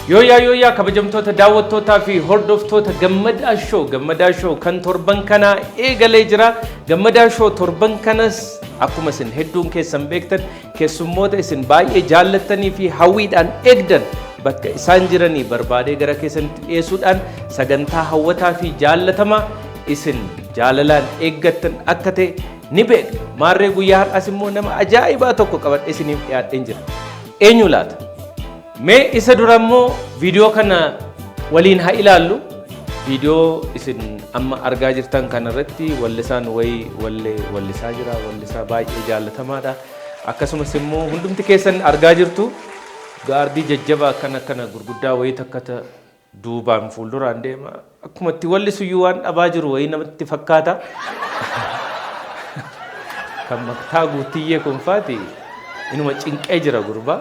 Yoo kabajamtoota daawwattootaa fi hordoftoota gammadaa show kan torban kana eegalee jira. Gammadaa show torban kanas akkuma isin hedduun keessan beektan keessummoota isin baay'ee jaallattanii fi hawwiidhaan eegdan bakka isaan jiranii barbaadee gara keessanitti dhiyeessuudhaan sagantaa hawwataa fi jaallatamaa isin jaalalaan eeggattan akka ta'e ni beekna. Maarree guyyaa har'as immoo nama ajaa'ibaa tokko qabadhee isiniif dhiyaadheen jira. Eenyu laata? Mee isa durammoo viidiyoo kana waliin haa ilaallu. Viidiyoo isin amma argaa jirtan kanarratti wallisaan wallisaa jira. Wallisaa baay'ee jaallatamaadha. Akkasumas immoo hundumti keessan argaa jirtu gaardii jajjabaa akkana gurguddaa wayii takkata duubaan fuulduraan deema. Akkuma itti wallisuyyuu waan dhabaa jiru wayii namatti fakkaata. Kan maktaa guutiyyee kunfaati inuma cinqee jira gurbaa.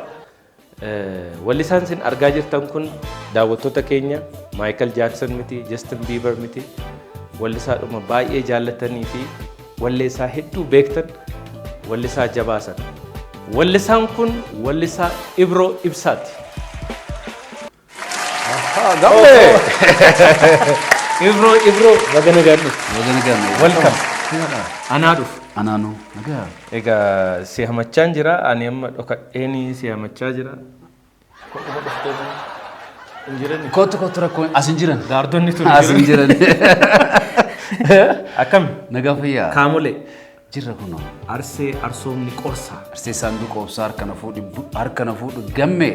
Wallisaan sin argaa jirtan kun daawwattoota keenya Michael Jackson miti, Justin Bieber miti. Wallisaadhuma baay'ee jaallatanii fi walleessaa hedduu beektan wallisaa jabaasan. Wallisaan kun wallisaa Ibroo Ibsaati. Gammee! Ibroo bagana gaadhu. Welcome. Anaanu. Nagaa. Egaa si hamachaan jira. Ani amma dhokadheeni si hamachaa jira. Kokkuma dhuftoonni hin jirani. Kottu rakkoo as hin jiran. Gaardonni tun as hin jiran. Akkam? Nagaa fayyaa. Kaamolee. Jirra kunoo. Arsoomni qorsaa. Arsee saanduqa obsaa harka na fuudhu gammee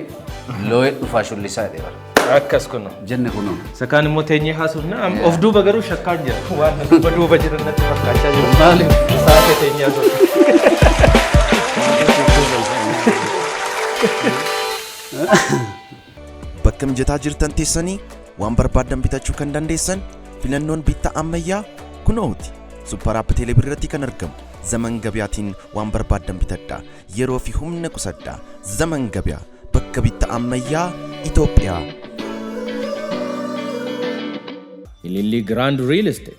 looyee dhufaa shullisaa dheera. Akkas kunoo. Jenne kunoo. Sakaan immoo teenyee haasofna. Of duuba garuu shakkaan jira. Waan duuba jiran natti fakkaachaa jiru. Maaliif? Saate teenyee haasofna. Bakka mijataa jirtan teessanii waan barbaadan bitachuu kan dandeessan filannoon bittaa ammayyaa kunooti. Supper App Teeleebirrii irratti kan argamu Zaman Gabiyaatiin waan barbaadan bitadhaa. Yeroo fi humna qusadhaa. Zaman Gabiyaa bakka bittaa ammayyaa Itoophiyaa. Ililli Grand Real Estate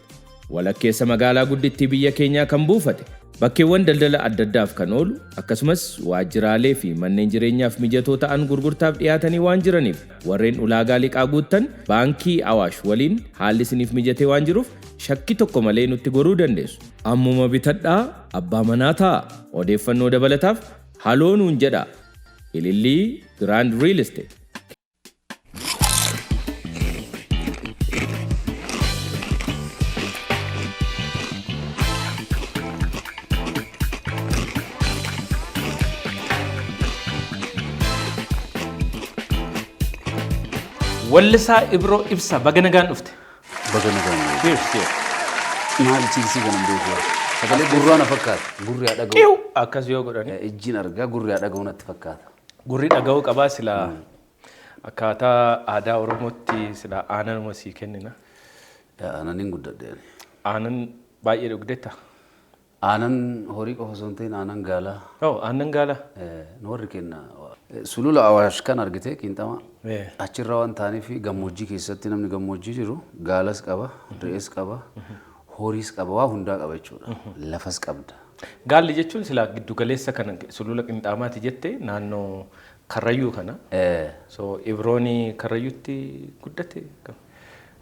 walakkeessa magaalaa guddittii biyya keenyaa kan buufate bakkeewwan daldala adda addaaf kan oolu akkasumas waajjiraalee fi manneen jireenyaaf mijatoo ta'an gurgurtaaf dhiyaatanii waan jiraniif warreen ulaagaa liqaa guuttan baankii Awaash waliin haalli isiniif mijatee waan jiruuf shakkii tokko malee nutti goruu dandeessu. Ammuma bitadhaa abbaa manaa ta'a. Odeeffannoo dabalataaf haloo nuun jedhaa. Ililli Grand Real Estate. Wallisaa Ibroo Ibsaa baga nagaan dhufte. Baga nagaan. Cheers. Maal ciisii kan beeku. Sagalee gurraa na fakkaata. Gurri haa dhaga'u. Qiiw akkas yoo godhani. Ijjiin argaa gurri haa dhaga'u natti fakkaata. Gurri dhaga'uu qabaa silaa akkaataa aadaa Oromootti silaa aananuma sii kennina. Aananiin guddadheen. Aanan baay'ee dhugdetta. Aanan horii qofa osoo hin ta'in aanan gaalaa. Aannan gaalaa. Nu warri kenna. Sulula Awaash kan argite Qiinxamaa. Achirra waan ta'aniif gammoojjii keessatti namni gammoojjii jiru gaalas qaba, re'ees qaba, horiis qaba, waa hundaa qaba jechuudha. Lafas qabda. Gaalli jechuun silaa giddu galeessa kana sulula Qiinxamaati jette naannoo Karrayyuu kana. So Ibrooni Karrayyuutti guddate.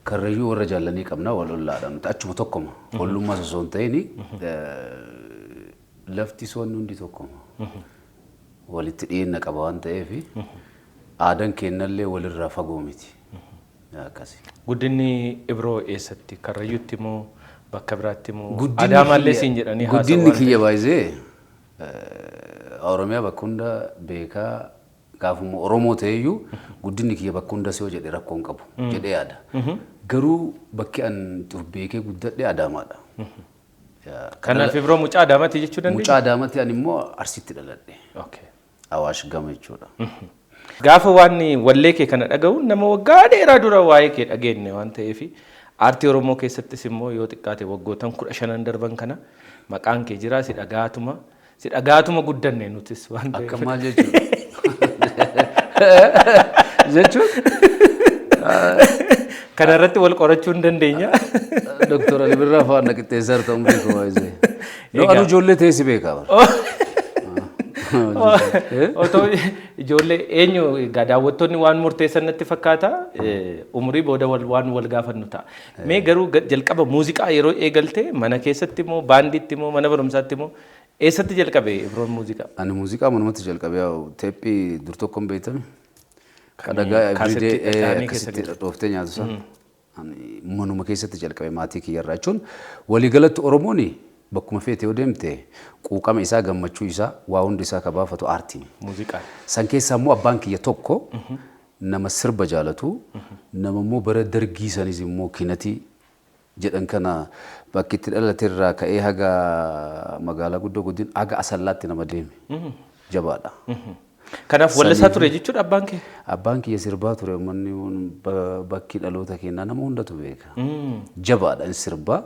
Karrayyuu warra jaallanii qabna wal ollaadha. Achuma tokkoma. Ollummaas osoo hin ta'in lafti soonni hundi tokkoma. Walitti dhiyeenya qaba waan ta'eef aadaan kennallee walirraa fagoo miti. Akkasi. Guddinni Ibroo eessatti? Karrayyuutti moo bakka biraatti moo Adaamallee siin jedhanii haasawaa? Guddinni kiyya baay'isee Oromiyaa bakka hunda beekaa gaafuma Oromoo ta'eyyuu guddinni kiyya bakka hunda soo jedhee rakkoon qabu jedhee yaada. Garuu bakki an beekee guddadhee Adaamaadha. Kanaaf Ibroo mucaa Adaamaati jechuu dandeenya? Mucaa Adaamaati ani immoo Arsiitti dhaladhe. Awaash gama jechuudha. Gaafa waan wallee kee kana dhaga'u nama waggaa dheeraa dura waa'ee kee dhageenye waan ta'eef aartii Oromoo keessattis immoo yoo xiqqaate waggootan 15 darban kana maqaan kee jira si dhagaatuma guddanne nutis waan ta'eef. Akka maal jechuudha? Jechuun kana irratti wal qorachuu hin dandeenya. Doktor Ali Birraa fa'aa na qixxeessaa ta'uu beeku waa'ee. Anu ijoollee teessi beekaa bara. otoo ijoollee eenyu daawwattoonni waan murteessan natti fakkaata umurii booda waan wal gaafannu ta'a. Mee garuu jalqaba muuziqaa yeroo eegalte mana keessatti moo baandiitti moo mana barumsaatti moo eessatti jalqabe Ibroon muuziqaa? Ani muuziqaa manumatti jalqabe teeppii dur tokkoon beekame. Kadhagaa everyday akkasitti dhooftee nyaatu sana. Manuma keessatti jalqabe maatii kiyyarraa jechuun waliigalatti Oromoon bakkuma feete yoo deemte quuqama isaa gammachuu isaa waa hundi isaa ka baafatu aartiin. Muuziqaa. San keessaa immoo abbaan kiyya tokko nama sirba jaalatu nama immoo bara dargii sanis immoo kinatii jedhan kana bakki itti dhalateerraa ka'ee haga magaalaa guddoo guddin haga asallaatti nama deeme jabaadha. Kanaaf wallisaa ture jechuudha abbaan kee? Abbaan kiyya sirbaa ture uummanni bakki dhaloota keenyaa nama hundatu beeka. Jabaadha inni sirbaa.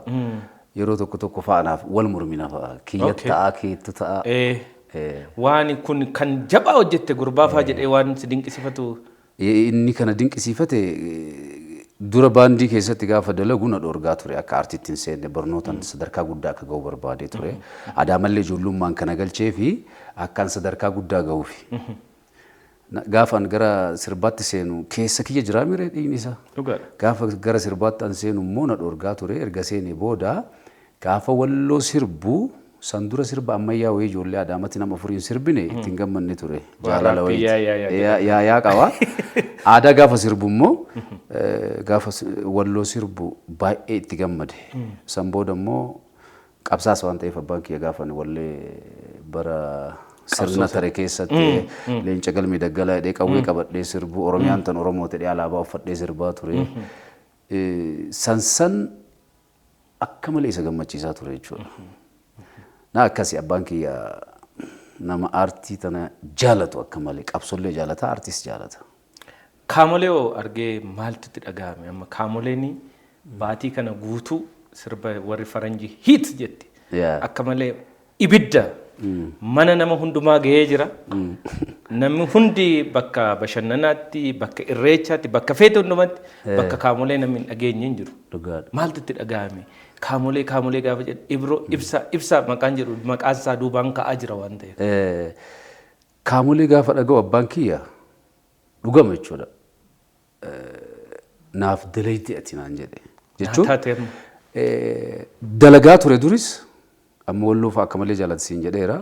Yeroo tokko faanaaf wal murmina fa'a. Kiyya ta'a keettu ta'a. Waan kun kan jabaa hojjette gurbaafaa jedhee waan si dinqisiifatu. Inni kana dinqisiifate dura baandii keessatti gaafa dalagu na dhoorgaa ture akka aartittiin seenne barnootaan sadarkaa guddaa akka ga'u barbaadee ture. Adaamallee ijoollummaan kana galchee fi akkaan sadarkaa guddaa ga'uufi. Gaafaan gara sirbaatti seenu keessa kiyya jiraa miree dhiigni isaa. Gaafa gara sirbaatti an seenu immoo na dhoorgaa ture erga seenee booda gaafa walloo sirbuu san dura sirba ammayyaa wayii ijoollee Adaamatti nama afuriin sirbine ittiin gammanne ture. Jaalala wayii yaa qaba. Aadaa gaafa sirbu immoo gaafa walloo sirbu baay'ee itti gammade. San booda immoo qabsaas waan ta'eef abbaan kiyya gaafa wallee bara sirna tare keessatti leenca galmee daggalaa hidhee qawwee qabadhee sirbu Oromiyaan tan Oromoo ta'ee alaabaa uffadhee sirbaa ture. San akka malee isa gammachiisaa ture jechuudha. Na akkasii abbaan kiyya nama aartii tana jaalatu akka malee qabsollee jaalata aartiis jaalata. Kaamolee oo argee maaltu itti dhagahame amma kaamoleen baatii kana guutuu sirba warri faranjii hiit jetti. Akka malee ibidda mana nama hundumaa gahee jira. Namni hundi bakka bashannanaatti bakka irreechaatti bakka feete hundumatti bakka kaamolee namni hin dhageenye hin jiru. Maaltu itti dhagahame? Kaamolee gaafa jedhu Ibroo ibsa maqaan jedhu maqaan isaa duubaan ka'aa jira waan ta'eef. Kaamolee gaafa dhaga'u abbaan kiyya dhugama jechuudha. Naaf dalayti ati naan jedhe. Jechuun dalagaa ture duris amma walloof akka malee jaalatisiin jedheera.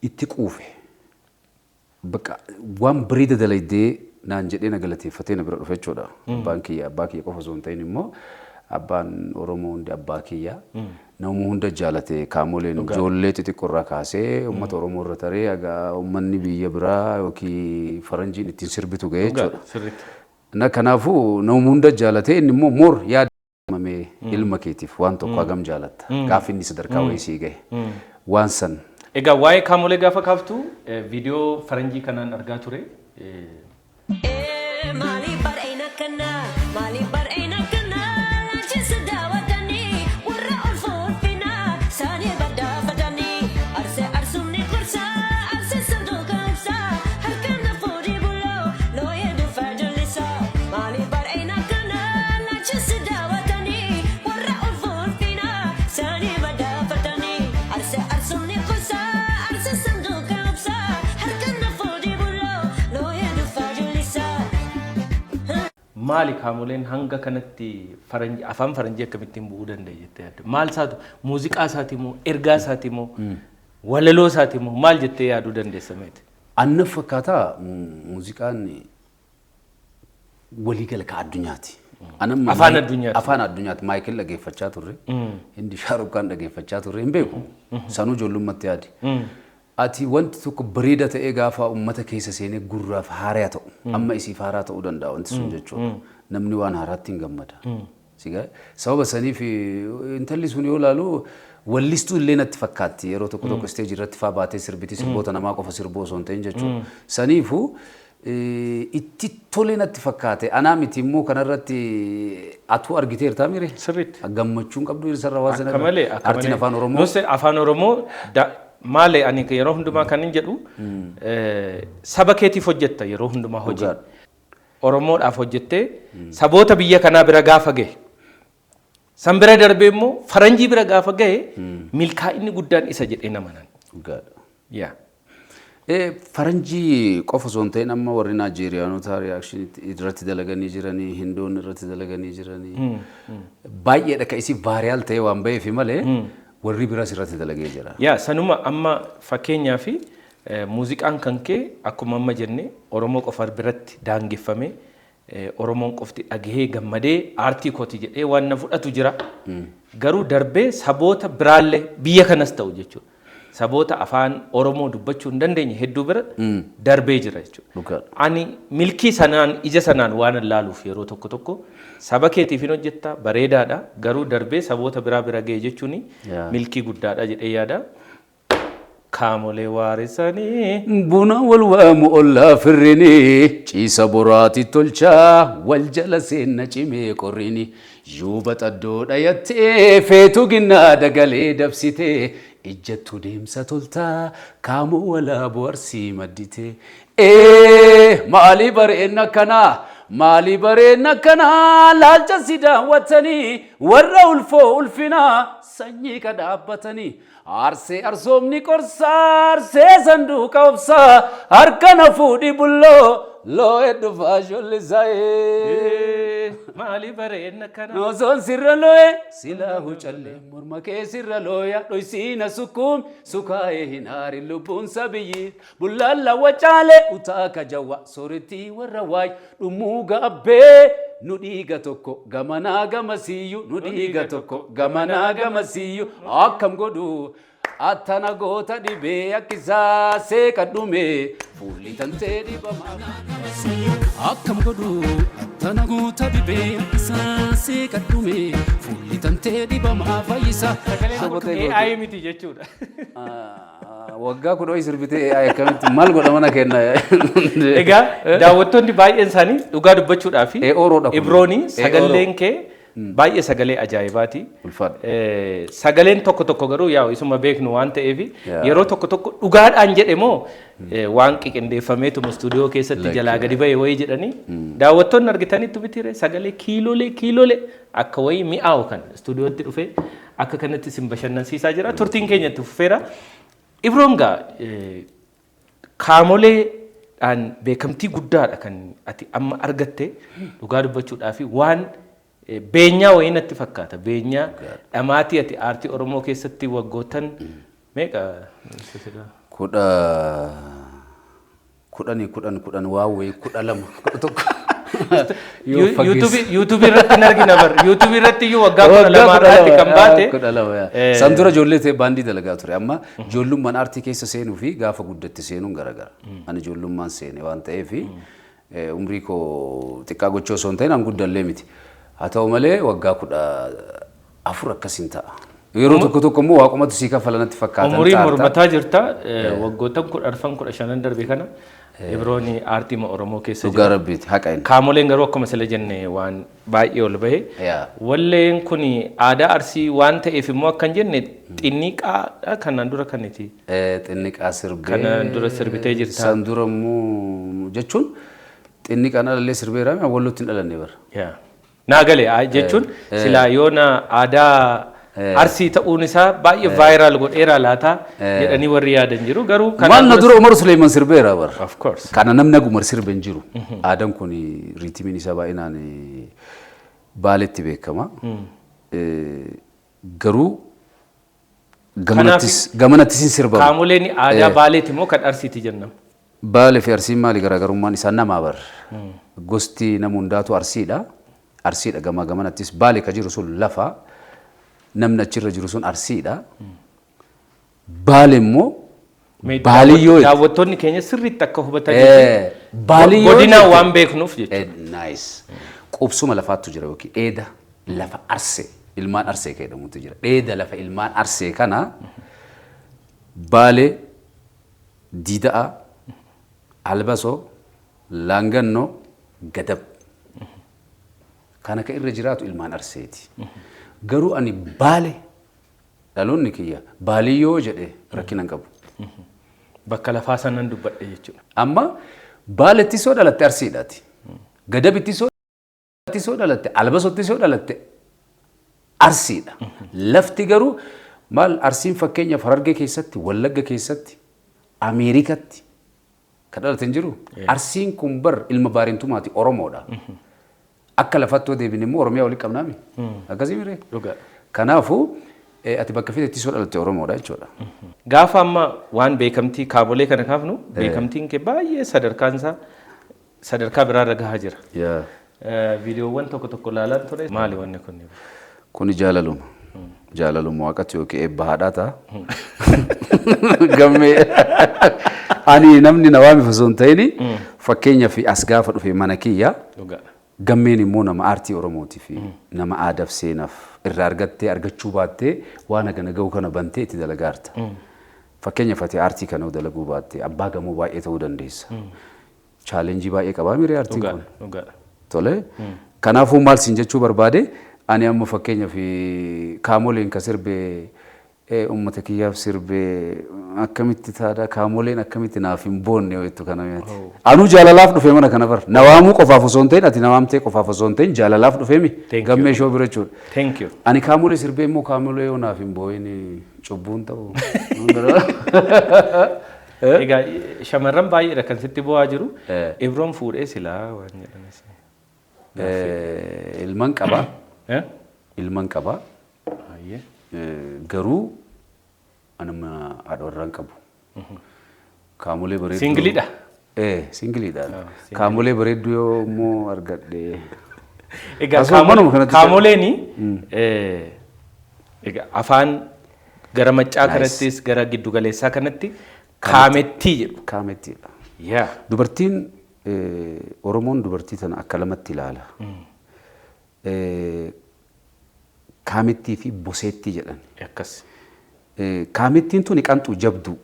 Itti quufe. Bakka waan bareeda dalaydee naan jedhee na galateeffatee na bira dhufe jechuudha. Abbaan kiyya qofa osoo hin ta'in immoo abbaan Oromoo hundi abbaa kiyya. Nama hunda jaalate kaamoleen ijoollee xixiqqoorraa kaasee uummata Oromoo irra taree haga uummanni biyya biraa yookiin faranjiin ittiin sirbitu ga'ee jechuudha. Kanaafuu nama hunda jaalate inni immoo moor yaadamee ilma keetiif waan tokko hagam jaalatta. Gaafa inni sadarkaa wayii sii gahe. Waan san. Egaa waa'ee kaamolee gaafa kaaftu viidiyoo faranjii kanaan argaa ture. Maali kaamoleen hanga kanatti afaan faranjii akkamittiin bu'uu danda'e jettee yaadda? Maal isaatu muuziqaa isaati moo ergaa isaati moo walaloo isaati moo maal jettee yaaduu dandeessa meeti? Anna fakkaataa muuziqaan waliigala ka addunyaati. Afaan addunyaati. Afaan addunyaati. Maayikil dhageeffachaa turre. Hindi Shaarukaan dhageeffachaa turre hin beeku. Sanuu ijoollummaatti yaadi. Ati wanti tokko bareeda ta'ee gaafa uummata keessa seenee gurraaf haaraa ta'u amma isiif haaraa ta'uu danda'a wanti sun jechuudha. Namni waan haaraatti hin gammada. Sababa saniif intalli sun yoo ilaalu wallistuu illee natti fakkaatti yeroo tokko isteejii irratti faa baatee sirbiti sirboota namaa qofa sirboo osoo hin ta'in jechuudha. Saniifuu itti tolee natti fakkaate anaa miti immoo kanarratti atuu argiteertaa mire? Sirriitti. Gammachuun qabdu irra waa sana. Akka malee. Aartiin afaan Oromoo. Nus afaan Oromoo malee ani yeroo hundumaa kan hin jedhu saba keetiif hojjetta yeroo hundumaa hojii. Oromoodhaaf hojjettee saboota biyya kanaa bira gaafa gahe. San bira darbee immoo faranjii bira gaafa gahe milkaa'inni guddaan isa jedhee nama nan. Faranjii qofa osoo hin ta'in amma warri Naajeeriyaanota reakshinii irratti dalaganii jiranii, Hindoonni irratti dalaganii jiranii. Baay'eedha kan isii vaariyaal ta'e waan ba'eef malee warri biraas irratti dalagee jira. Yaa sanuma amma fakkeenyaa fi muuziqaan kan kee akkuma amma jenne Oromoo qofa biratti daangeffame Oromoon qofti dhagahee gammadee aartii kooti jedhee waan na fudhatu jira. Garuu darbee saboota biraallee biyya kanas ta'u jechuudha. Saboota afaan Oromoo dubbachuu hin dandeenye hedduu bira darbee jira jechuudha. Ani milkii sanaan ija sanaan waan laaluuf yeroo tokko tokko saba keetiif hin hojjetta bareedaadha. Garuu darbee saboota biraa bira ga'e jechuun milkii guddaadha jedhee yaada. Kaamolee waarisanii buna wal waamu ollaa firrini ciisa boraati tolchaa wal jala seenna cimee qorrini yuuba xaddoo dhayattee feetu ginnaa dagalee dabsitee ijjattu deemsa toltaa kaamoo walaaboo arsii maddite maalii bareenna akkanaa maalii bareenna akkanaa laalcha si daawwatanii warra ulfoo ulfinaa sanyii ka dhaabbatanii arsee arsoomni qorsaa arsee sanduuqa obsaa harkana fuudhi bulloo loo hedduu faashollisaa'ee maalii bareenna kana osoon sirra loo'ee silaa hucallee morma kee sirra looyaa dhoysiina sukkuum sukaa'ee hin haarin lubbuun sabiyyi bullaan lawwa caalee utaa kajawwa soorettii warra waay dhumuu gaabbee nu dhiiga tokko gamanaa gamasiyyu nu dhiiga tokko gamanaa gamasiyyu akkam godhu attana goota dhibee akkisaa seeqadhume fuulli tantee dhibamaa akkam godhu attana goota dhibee akkisaa seeqadhume fuulli tantee dhibamaa fayyisa. AI miti jechuudha. Waggaa kudhan sirbitee AI akkamitti maal godha mana kenna. Egaa daawwattoonni baay'een isaanii dhugaa dubbachuudhaaf Ibroonii sagaleen kee baay'ee sagalee ajaa'ibaati. Sagaleen tokko tokko garuu yaa isuma beeknu waan ta'eef yeroo tokko tokko dhugaadhaan jedhe moo waan qiqindeeffameetu stuudiyoo keessatti jalaa gadi ba'e wayii jedhanii daawwattoonni argitanitti bitire sagalee kiiloolee akka wayii mi'aawu kan stuudiyootti dhufee akka kanatti sin bashannansiisaa jira. Turtiin keenyatti fufeera. Ibroon gaa kaamoleedhaan beekamtii guddaadha kan ati amma argatte dhugaa dubbachuudhaaf waan beenyaa wayii natti fakkaata. Beenyaa dhamaatii ati aartii Oromoo keessatti waggootan meeqa? kudhan waa wayii 12 11 YouTube irratti hin argina bar. YouTube irratti iyyuu waggaa 12 irratti kan baate. San dura ijoollee ta'e baandii dalagaa ture. Amma ijoollummaan aartii keessa seenuu fi gaafa guddatti seenuun garagara. Ani ijoollummaan seene waan ta'eef umrii koo xiqqaa gochoo osoo hin ta'in an guddallee miti. Haa ta'u malee waggaa 14 akkasiin ta'a. Yeroo tokko tokko immoo waaqumatu sii kafalanatti fakkaatan ta'a. Umurii mormataa jirta waggoota 15 darbe kana. Ibrooni aartii Oromoo keessa jira. Dhugaa rabbiiti haqa inni. Kaamoleen garuu akkuma sila jenne waan baay'ee ol bahe. Walleen kun aadaa Arsii waan ta'eef immoo akkan jenne xinniqaadha kanaan dura kaniti. Xinniqaa sirbee. Kanaan dura sirbitee jirta. San dura immoo jechuun xinniqaan alallee sirbeera wallootti hin dhalanne bara. Naa galee jechuun sila yoona aadaa Arsii ta'uun isaa baay'ee vaayiraal godheera laata jedhanii warri yaadan jiru garuu waan dura Umar Sulaiman sirbeera bara. Of course. Kana namni Umar sirben jiru. Aadaan kun riitimiin isaa baay'inaan baaletti beekama. Garuu gamanattis hin sirbamu. Kaamoleen aadaa baaleeti moo kan Arsiiti jennam? Baalee fi Arsiin maali garaagarummaan isaa namaa bara. Gosti nama hundaatu Arsiidha. Arsiidha gamanattis Baalee ka jiru sun lafa. Namni achirra jiru sun Arsiidha. Baalee immoo baaliyyoo daawwattoonni keenya sirriitti akka hubatanii godina waan beeknuuf jechuudha. Nice. Qubsuma lafaattu jira yookiin dheeda lafa Arsee ilmaan Arsee jedhamutu jira. Dheeda lafa ilmaan Arsee kana Baalee, Diida'a, Albasoo, Laangannoo, Gadab kana ka irra jiraatu ilmaan Arseeti. Garuu ani Baalee dhaloonni kiyya baaliyyoo jedhee rakkina hin qabu. Bakka lafaa sanan dubbadhe jechuudha. Amma Baaleetti soo dhalatte Arsiidhaati. Gadabitti soo dhalatte Albasotti soo dhalatte Arsiidha. Lafti garuu maal Arsiin fakkeenyaaf Harargee keessatti, Wallagga keessatti, Ameerikatti, kadhalate hin jiru. Arsiin kun bar ilma baarintumaati Oromoodha. Akka lafattoo deebin immoo Oromiyaa waliin qabnaami. Akkasii miree. Kanaafuu ati bakka fiteetti soo dhalatte Oromoodha jechuudha. Gaafa amma waan beekamtii kaabolee kana kaafnu beekamtiin kee baay'ee sadarkaan isaa sadarkaa biraarra gahaa jira. Viidiyoowwan tokko ilaalaan ture maali wanni kun? Kuni jaalaluma. Jaalaluma waaqatti yookiin eebba haadhaa ta'a. Gammee ani namni na waami osoo hin ta'in fakkeenyaaf as gaafa dhufe mana kiyya gammeen immoo nama aartii Oromootii fi nama aadaaf seenaaf irraa argattee argachuu baattee waan hagana ga'u kana bantee itti dalagaarta. Fakkeenyaaf ati aartii kana dalaguu baattee abbaa gamoo baay'ee ta'uu dandeessa. Chaalenjii baay'ee qabaa miree aartiin kun. Tole. Kanaafuu maal siin jechuu barbaade ani amma fakkeenyaaf kaamoleen ka sirbee ummata kiyyaaf sirbee akkamitti taada kaamoleen akkamitti naaf hin boonne jettu kana miti. Anu jaalalaaf dhufe mana kana bar. Nawaamuu qofaaf osoo hin ta'in ati nawaamtee qofaaf osoo hin ta'in jaalalaaf dhufe mi. Gammee shoo bira jechuudha. Thank you. Ani kaamolee sirbee immoo kaamolee yoo naaf hin boo'in cubbuun ta'u. Egaa shamarran baay'eedha kan sitti bu'aa jiru. Ibroon fuudhee silaa waan jedhanis. Ilman qaba. Ilman qaba. Garuu anuma haadha warraan qabu. Kaamolee bareedduu. Singiliidha. Singiliidha. Kaamolee bareedduu yoo immoo argadhe. Egaa kaamoleeni egaa afaan gara maccaa kanattis gara giddu galeessaa kanatti kaamettii jedhu. Kaamettiidha. Yaa. Dubartiin Oromoon dubartii tana akka lamatti ilaala. Kaamettii fi boseettii jedhan. Akkas. Kaamettiin tuni qanxuu jabduu.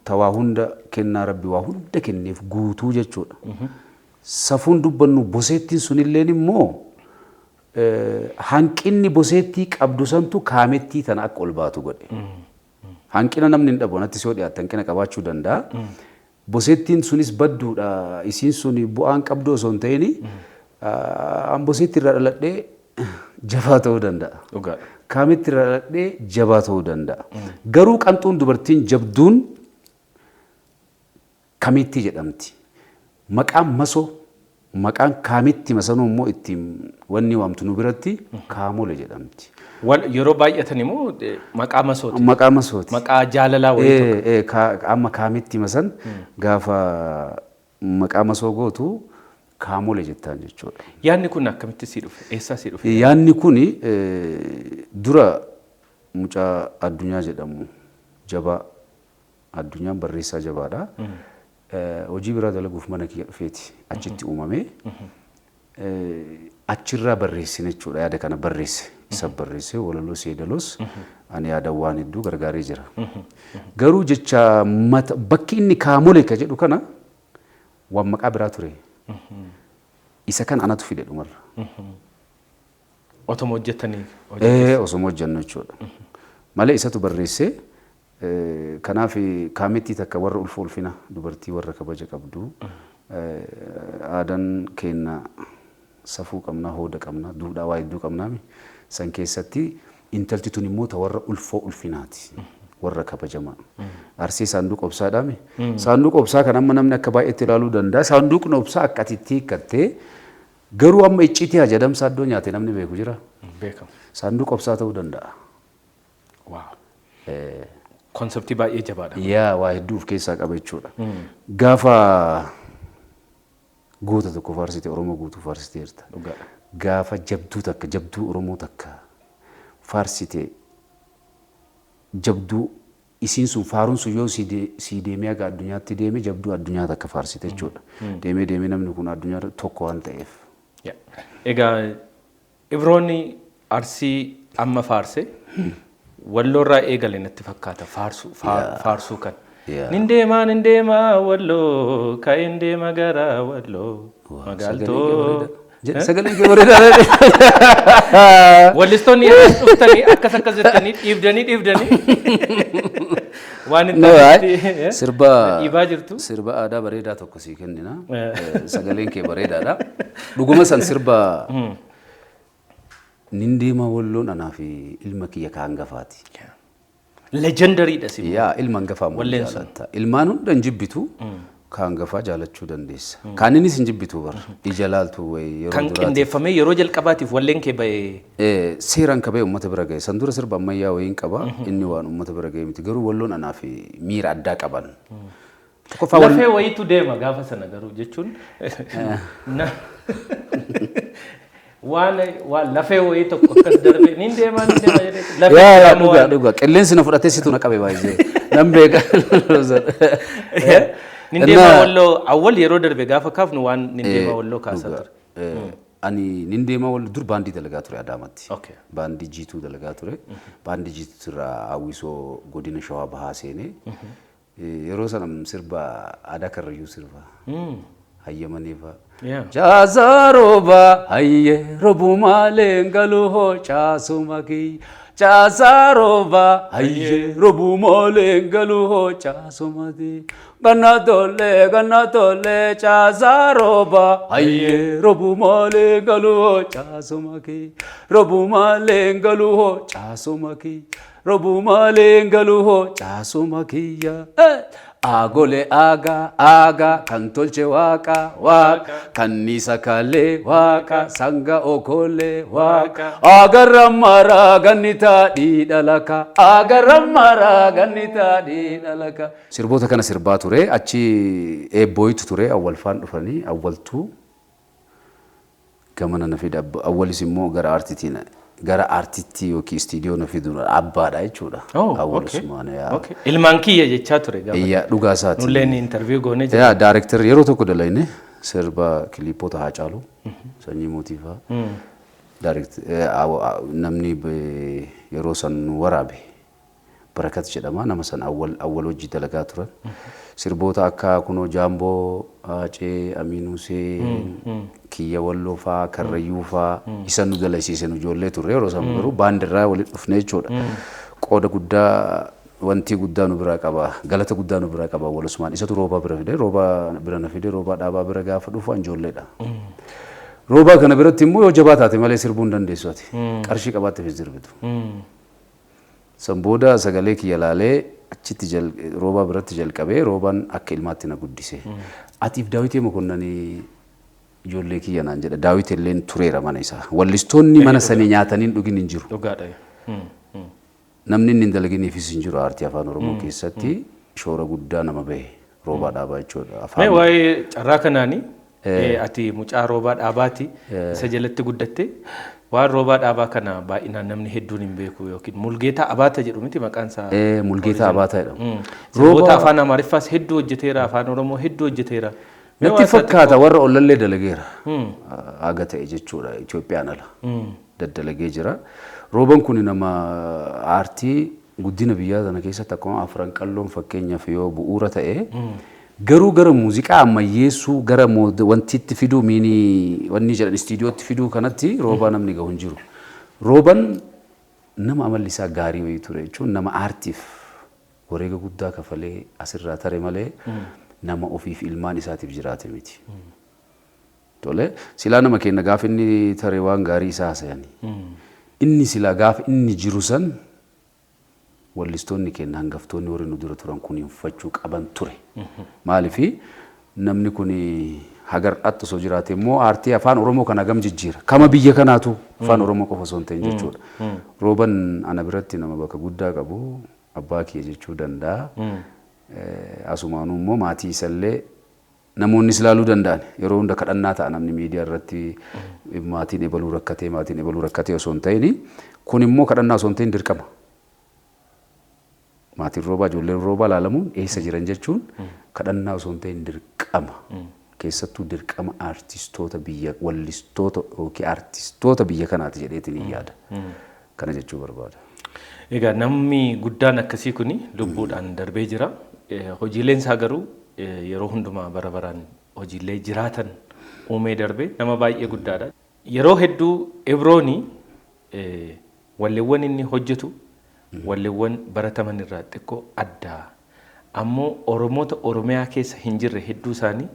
Tawaa hunda kennaa Rabbi waa hunda kenneef guutuu jechuudha. Safuun dubbannu boseettiin sunilleen immoo hanqinni boseettii qabdu santu kaamettii tana akka ol baatu godhe. Hanqina namni hin dhabu natti soo dhiyaate hanqina qabaachuu danda'a. Boseettiin sunis badduudha. Isiin suni bu'aan qabdu osoo hin ta'in an boseetti irraa dhaladhee jabaa ta'uu danda'a. Kaametti irraa dhaladhee jabaa ta'uu danda'a. Garuu qanxuun dubartiin jabduun kaamettii jedhamti. Maqaan masoo maqaan kaametti masanuu immoo ittiin wanni waamtu nu biratti kaamole jedhamti. Yeroo baay'atan immoo maqaa masooti. Maqaa masooti. Maqaa jaalalaa wayii tokko. Amma kaametti masan gaafa maqaa masoo gootu kaamole jettaan jechuudha. Yaanni kun akkamitti sii dhufe? Eessaa sii dhufe? Yaanni kun dura mucaa addunyaa jedhamu jabaa addunyaan barreessaa jabaadha. Hojii biraa dalaguuf mana kiyya dhufeeti achitti uumame. Achirraa barreessine jechuudha yaada kana barreesse. Isa barreesse walaloo seedaloos ani yaada waan hedduu gargaaree jira. Garuu jecha bakki inni kaamole ka jedhu kana waan maqaa biraa ture. Isa kan anatu fide dhumarra. Otoma hojjetanii. Osoma hojjennu jechuudha. Malee isatu barreesse. Kanaaf kaamettii takka warra ulfina dubartii warra kabaja qabdu. Aadaan keenya safuu qabna hooda qabna duudhaa waa hedduu qabnaami. San keessatti intalti tun immoo warra ulfinaati. Warra kabajamaa. Arsii saanduqa obsaadhaami. Saanduqa obsaa kan amma namni akka baay'eetti ilaaluu danda'a. Saanduqni obsaa akka atitti hiikkattee garuu amma icciitii ajadamsaa iddoo nyaate namni beeku jira. Beekamu. Saanduqa obsaa ta'uu danda'a. Konseptii baay'ee jabaadha. Yaa waa hedduu of keessaa qaba jechuudha. Gaafa goota tokko faarsite Oromoo guutuu faarsiteerta. Gaafa jabduu takka jabduu Oromoo takka faarsite jabduu isiin sun faaruun sun yoo si deemee aga addunyaatti deeme jabduu addunyaa takka faarsite jechuudha. Deemee namni kun addunyaa tokko waan ta'eef. Egaa Ibroonni Arsii amma faarse walloorraa eegale natti fakkaata faarsuu kan. Nindeemaa walloo ka'een deema gara walloo magaaltoo. Sagalee kee bareedaa. Wallistoonni yeroo dhuftanii akkas jettanii dhiibdanii waan itti dhiibaa jirtu. Sirba aadaa bareedaa tokko sii kennina. Sagaleen kee bareedaadha. Dhuguma san sirba nindeemaa walloon anaa fi ilma kiyya ka hangafaati. Legendariidha si. Yaa ilma hangafaa moo jaalatta. Ilmaan hunda hin jibbitu. kan gafaa jaalachuu dandeessa. Kan innis hin jibbitu bara. Ija laaltu wayi yeroo duraati. Kan qindeeffamee yeroo jalqabaatiif walleen kee ba'ee. Seeraan qabee uummata bira ga'e. San dura sirba ammayyaa wayiin qaba. Inni waan uummata bira ga'e miti. Garuu walloon anaa fi miira addaa qaban. Lafee wayiitu deema gaafa sana garuu jechuun. Waan lafee wayii tokko akkas darbee niin deema jedhee. Yaa dhugaa qilleensi na fudhatee situ na qabe baay'ee. Nan beeka. Nindeema walloo awwal yeroo darbe gaafa kaafnu waan nindeema walloo kaasaa ture. Ani nindeema walloo dur baandii dalagaa ture Adaamatti. Baandii jiituu dalagaa ture. Baandii jiituu irraa hawwisoo godina Shawaa Bahaa seenee. Yeroo sana sirba aadaa Karrayyuu sirba. Hayyamaneefa. Chaasaroba hayye robumaleen galuhoo chaasumaki. Chaasaroba hayye robumaleen galuhoo chaasumati. Ganatole chaasaroba hayye robumaleen galuhoo chaasumaki. Robumaleen galuhoo chaasumaki. Robumaleen galuhoo chaasumakiya. Agole aga kan tolche waaqa kannisa kale waaqa sanga okole waaqa agaramara ganita didalaka agaramara ganita didalaka. Sirboota kana sirbaa ture achi eebboytu ture awwalfaan dhufanii awwaltuu gamana na fida awwalis immoo gara artiitiin gara artiitti yookiin istiidiyoo na fiduun abbaadha jechuudha. Awwalusmaana yaa. Ilmaan kiyya jechaa ture gaafa. Iyyaa dhugaa isaati. Nulleen interview goone jira. Yaa director yeroo tokko dalayne sirba kilipoota Haacaaluu sanyii mootiifaa. Namni yeroo san waraabe Barakat jedhama nama san awwal hojii dalagaa turan. Sirboota akka kunoo Jaamboo Acee Amiin Huseen Kiyya Walloo faa Karrayyuu faa isa nu dalaysiisen ijoollee turre yeroo san garuu baandirraa walitti dhufne jechuudha. Qooda guddaa wanti guddaa nu bira qaba galata guddaa nu bira qaba Awwalusmaan isatu rooba bira fide rooba bira na fide rooba dhaabaa bira gaafa dhufu ijoolleedha. Rooba kana biratti immoo yoo jabaa taate malee sirbuu hin dandeessu ati qarshii qabaatte fi sirbitu. Sambooda sagalee kiyya laalee achitti rooba biratti jalqabee roobaan akka ilmaatti na guddise. Atiif Daawitee Mokonnanii ijoollee kiyya naan jedha. Daawit illeen tureera mana isaa. Wallistoonni mana sanii nyaataniin dhugin hin jiru. Dhugaadha. Namni inni hin dalaginiifis hin jiru aartii afaan Oromoo keessatti shoora guddaa nama bahe roobaa dhaabaa jechuudha. Mee waa'ee carraa kanaanii ati mucaa roobaa dhaabaati isa jalatti guddatte waan roobaa dhaabaa kana baay'inaan namni hedduun hin beeku yookiin Mulgeetaa Abaata jedhu miti maqaan isaa. Mulgeetaa Abaata jedhama. Sirboota afaan Amaariffaas hedduu hojjeteera afaan Oromoo hedduu hojjeteera. Natti fakkaata warra ollallee dalageera. Aga ta'e jechuudha Itoophiyaan ala. Daddalagee jira. Rooban kun nama aartii guddina biyyaa sana keessatti akkuma afran qalloon fakkeenyaaf yoo bu'uura ta'e garuu gara muuziqaa ammayyeessuu gara wanti itti fiduu wanni jedhan istiidiyootti fiduu kanatti roobaa namni gahu hin jiru. Rooban nama amalli isaa gaarii wayii ture jechuun nama aartiif wareega guddaa kafalee asirraa tare malee nama ofiif ilmaan isaatiif jiraate miti. Tole silaa nama kenna gaafa inni tare waan gaarii isaa haasayanii. Inni silaa gaafa inni jiru san wallistoonni kenna hangaftoonni warri nu dura turan kun uffachuu qaban ture. Maaliifi namni kun hagar attu soo jiraate immoo aartii afaan Oromoo kana gam jijjiira. Kama biyya kanaatu afaan Oromoo qofa osoo hin ta'in jechuudha. Rooban ana biratti nama bakka guddaa qabu abbaa kiyya jechuu danda'a. Asumaanuu immoo maatii isallee namoonni ilaaluu danda'an yeroo hunda kadhannaa ta'a namni miidiyaa irratti maatiin ebaluu rakkatee osoo hin ta'in kun immoo kadhannaa osoo hin ta'in dirqama. Maatiin roobaa ijoolleen roobaa laalamuun eessa jiran jechuun kadhannaa osoo hin ta'in dirqama. Keessattuu dirqama aartistoota biyya wallistoota yookiin aartistoota biyya kanaati jedheetiin hin yaada. Kana jechuu barbaada. Egaa namni guddaan akkasii kuni lubbuudhaan darbee jira. Hojiileen isaa garuu yeroo hundumaa bara baraan hojiilee jiraatan uumee darbe nama baay'ee guddaadha. Yeroo hedduu Ibrooni walleewwan inni hojjetu walleewwan barataman irraa xiqqoo addaa. Ammoo Oromoota Oromiyaa keessa hin jirre hedduu isaanii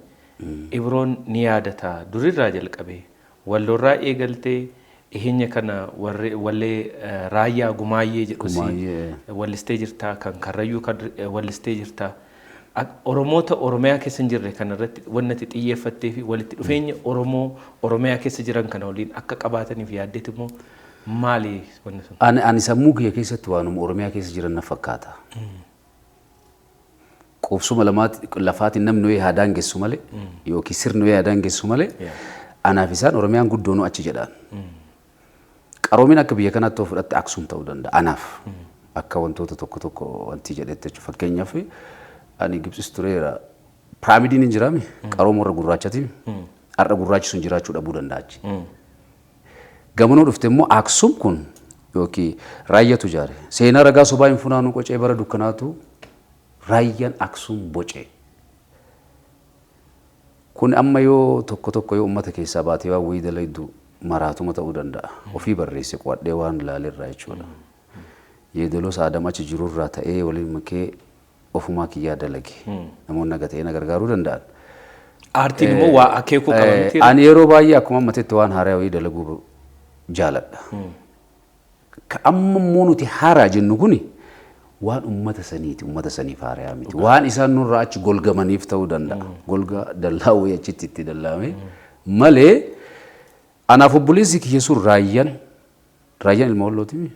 Ibroon ni yaadata durirraa jalqabee walloorraa eegaltee dhiheenya kana wallee raayyaa gumaayyee jedhusi wallistee jirtaa kan Karrayyuu wallistee jirtaa. Oromoota Oromiyaa keessa hin jirre kanarratti wanti xiyyeeffattee fi walitti dhufeenya Oromoo Oromiyaa keessa jiran kana waliin akka qabaataniif yaaddeet immoo maali wanni sun? Ani sammuu kiyya keessatti waanuma Oromiyaa keessa jiran na fakkaata. Qubsuma lafaatiin namni wayii haadaan geessu malee yookiin sirni wayii haadaan geessu malee anaaf isaan Oromiyaan guddoon achi jedhaan. Qaroomin akka biyya kanaatti of fudhatte Aksuum ta'uu danda'a. Anaaf akka wantoota tokko wanti jedhetti jechuudha. Fakkeenyaaf ani Gibxis tureera. Piraamidiin hin jiraame qarooma warra gurraachati. Har'a gurraachi sun jiraachuu dhabuu danda'a achi. Gamanoo dhufte immoo Aksuum kun yookiin raayyatu ijaare. Seenaa ragaa sobaa hin funaanuu qocee bara dukkanaatu raayyaan Aksuum bocee. Kun amma yoo tokko yoo uummata keessaa baatee waan wayii dalaydu maraatuma ta'uu danda'a. Ofii barreesse qo'adhee waan ilaalerraa jechuudha. Yeedaloo saadama achi jirurraa ta'ee waliin makee ofumaa kiyyaa dalage. Namoonni nagatee na gargaaruu danda'an. Aartiin immoo waa akeekuu qaba miti. Ani yeroo baay'ee akkuma ammatetti waan haaraa wayii dalaguu jaaladha. Amma immoo nuti haaraa jennu kuni waan uummata saniiti, uummata saniif haaraa miti. Waan isaan nurraa achi golgamaniif ta'uu danda'a. Golga dallaa wayii achitti itti dallaame malee anaaf obboleessi kiyya sun raayyaan ilma Wallooti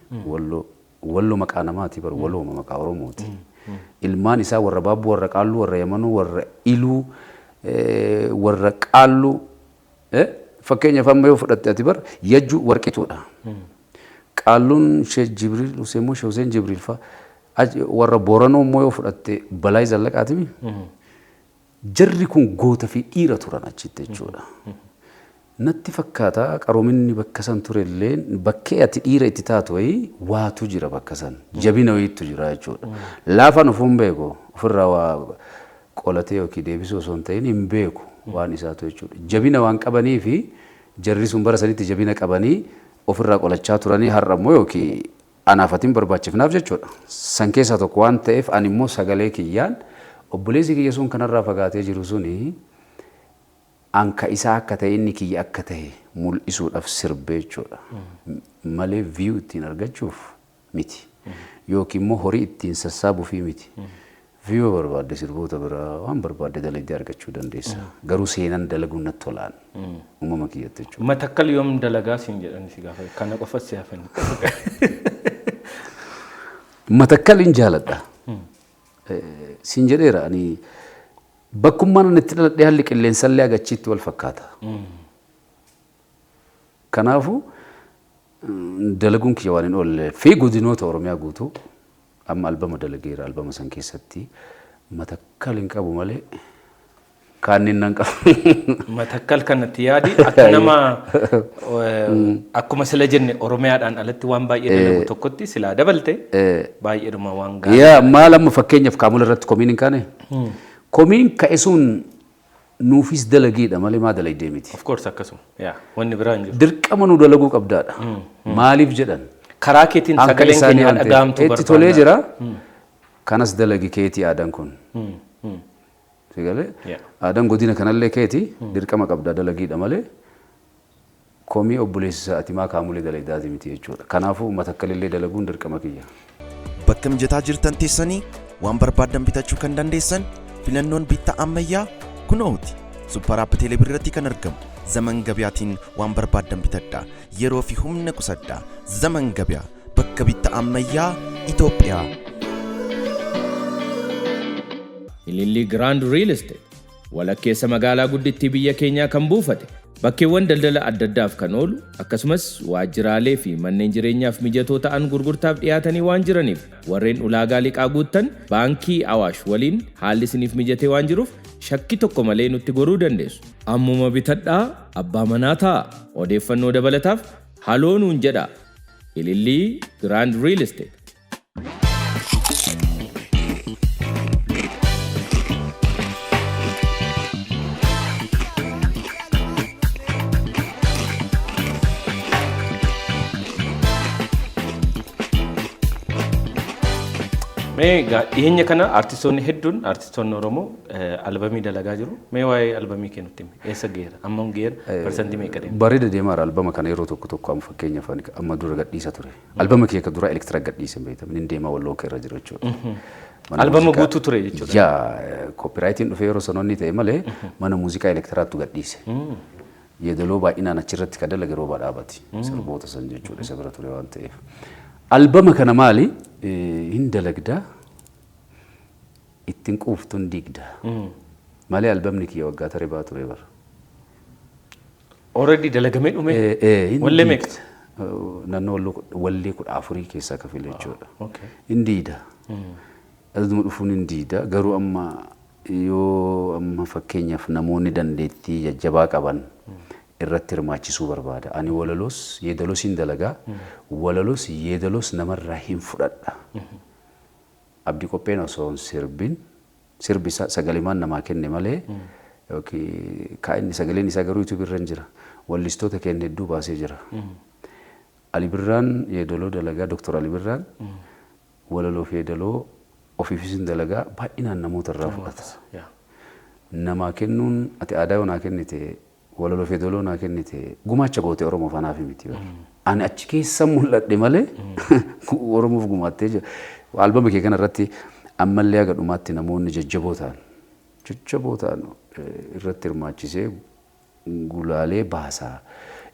Walloo maqaa namaati bar Walloo maqaa Oromooti. Ilmaan isaa warra Baabbuu, warra Qaalluu, warra Yamanuu, warra Iluu, warra Qaalluu fakkeenyaaf amma yoo fudhatte ati bar Yajjuu Warqituudha. Qaalluun Sheekh Jibriil Hussein moo Sheekh Hussein Jibriil fa'a warra Booranoo immoo yoo fudhatte Balaay Zallaqaatimi. Jarri kun goota fi dhiira turan achitti jechuudha. Natti fakkaata qaroominni bakka san turellee bakkee ati dhiira itti taatu wayii waatu jira bakka san jabina wayiitu jira jechuudha. Laafaan ofuun beeku ofirraa waa qolatee yookiin deebisuu osoo hin ta'in hin beeku waan isaatu jechuudha. Jabina waan qabanii fi jarri sun bara sanitti jabina qabanii ofirraa qolachaa turanii har'a immoo yookiin anaafatiin barbaachifnaaf jechuudha. San keessaa tokko waan ta'eef ani immoo sagalee kiyyaan obboleessi kiyya sun kanarraa fagaatee jiru suni anka isaa akka ta'e inni kiyya akka ta'e mul'isuudhaaf sirbee jechuudha. Malee view ittiin argachuuf miti. Yookiin immoo horii ittiin sassaabuuf miti. View barbaadde sirboota biraa waan barbaadde dalagdee argachuu dandeessa. Garuu seenan dalaguun natti tolaan uumama kiyyatti jechuudha. Matakkal yoom dalagaa siin jedhani si gaafa kana qofa si hafan. Matakkal hin jaaladha. Siin jedheera ani bakkummaan itti dhaladhee haalli qilleensallee agachiitti wal fakkaata. Kanaafuu dalaguun kiyya waan hin oolle fi godinoota Oromiyaa guutuu amma albama dalageera albama san keessatti matakkal hin qabu malee kaannin nan qabu. Matakkal kanatti yaadi akka nama akkuma sila jenne Oromiyaadhaan alatti waan baay'ee dalagu tokkotti silaa dabalte baay'eedhuma waan gaarii. Yaa maal amma fakkeenyaaf kaamula irratti komiin hin kaane? Komiin ka'e sun nuufis dalagiidha malee maa dalagdee miti. Of course akkasuma. Yaa wanni biraan jiru. Dirqama nu dalaguu qabdaadha. Maaliif jedhan? Karaa keetiin sagaleen keenya dhagahamtu barbaada. Itti tolee jira. Kanas dalagi keetii aadaan kun. Sigalee aadaan godina kanallee keetii dirqama qabdaa dalagiidha malee komii obboleessa ati maa kaamulee dalagdaati miti jechuudha. Kanaafuu matakkalillee dalaguun dirqama kiyya. Bakka mijataa jirtan teessanii waan barbaadan bitachuu kan dandeessan filannoon bittaa ammayyaa kunooti. Supper App Teelee Birratti kan argamu Zaman Gabiyaatiin waan barbaadan bitadhaa. Yeroo fi humna qusadhaa. Zaman Gabiyaa bakka bittaa ammayyaa Itoophiyaa. Ilillii Grand Real Estate walakkeessa magaalaa guddittii biyya keenyaa kan buufate bakkeewwan daldala adda addaaf kan oolu akkasumas waajjiraalee fi manneen jireenyaaf mijatoo ta'an gurgurtaaf dhiyaatanii waan jiraniif warreen ulaagaa liqaa guuttan baankii Awaash waliin haalli isiniif mijatee waan jiruuf shakkii tokko malee nutti goruu dandeessu. Ammuma bitadhaa abbaa manaa ta'a. Odeeffannoo dabalataaf haloo nuun jedhaa. Ilillii Grand Real Estate. Mee dhiyeenya kana artistoonni hedduun artistoonni Oromoo albamii dalagaa jiru. Mee waa'ee albamii kennutti eessa geera? Amma geera persentii meeqa deema? Bareeda deemaa albama kana yeroo tokko tokko amma fakkeenyaaf amma dura gadhiisa ture. Albama kee ka dura elektira gadhiisa beektam inni deemaa walloo keerra jira jechuudha. Albama guutuu ture jechuudha. Yaa koopiraayitiin dhufee yeroo sanoonni ta'e malee mana muuziqaa elektiraattu gadhiise. Yeedaloo baay'inaan achirratti ka dalaga yeroo baadhaabati. Sirboota san jechuudha isa bira ture waan ta'eef. Albama kana maali? Hin dalagda ittiin quuftuun digda. Malee albamni kiyya waggaa taree baatu ture bara. Already dalagamee dhume? Wallee meeqa? Naannoo wallee 14 keessaa ka file jechuudha. Indiida. Azuma dhufuun indiida garuu amma yoo amma fakkeenyaaf namoonni dandeettii jajjabaa qaban irratti hirmaachisuu barbaada. Ani walaloos yeedaloos hin dalagaa. Walaloos yeedaloos namarraa hin fudhadha. Abdii qopheen osoo sirbin sirbi sagalimaan namaa kenne malee kaa'inni sagaleen isaa garuu YouTube irra jira. Wallistoota kenne hedduu baasee jira. Ali Birraan yeedaloo dalagaa Dr. Ali Birraan walaloo fi yeedaloo ofiifis hin dalagaa baay'inaan namoota irraa fudhata. Namaa kennuun ati aadaa yoo naa kennite walaloo fi yeedaloo naa kennite gumaacha goote Oromoof anaaf miti. Ani achi keessa mul'adhe malee Oromoof gumaattee jira. Albama kee kanarratti ammallee aga dhumaatti namoonni jajjaboo ta'an irratti hirmaachisee gulaalee baasaa.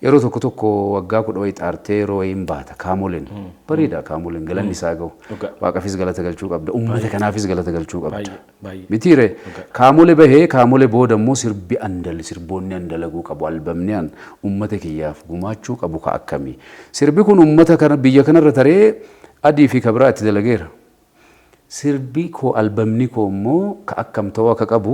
Yeroo tokko tokko waggaa 10 wayii xaartee yeroo wayiin baata kaamoleen bareeda kaamoleen galanni isaa gahu waaqafis galata galchuu qabda uummata kanaafis galata galchuu qabda. Mitiire kaamolee bahee kaamolee booda immoo sirbi sirboonni andalaguu qabu albamni an uummata kiyyaaf gumaachuu qabu ka akkamii. Sirbi kun uummata kana biyya kanarra taree adii fi kabraa itti dalageera. Sirbi koo albamni koo immoo ka akkam ta'uu akka qabu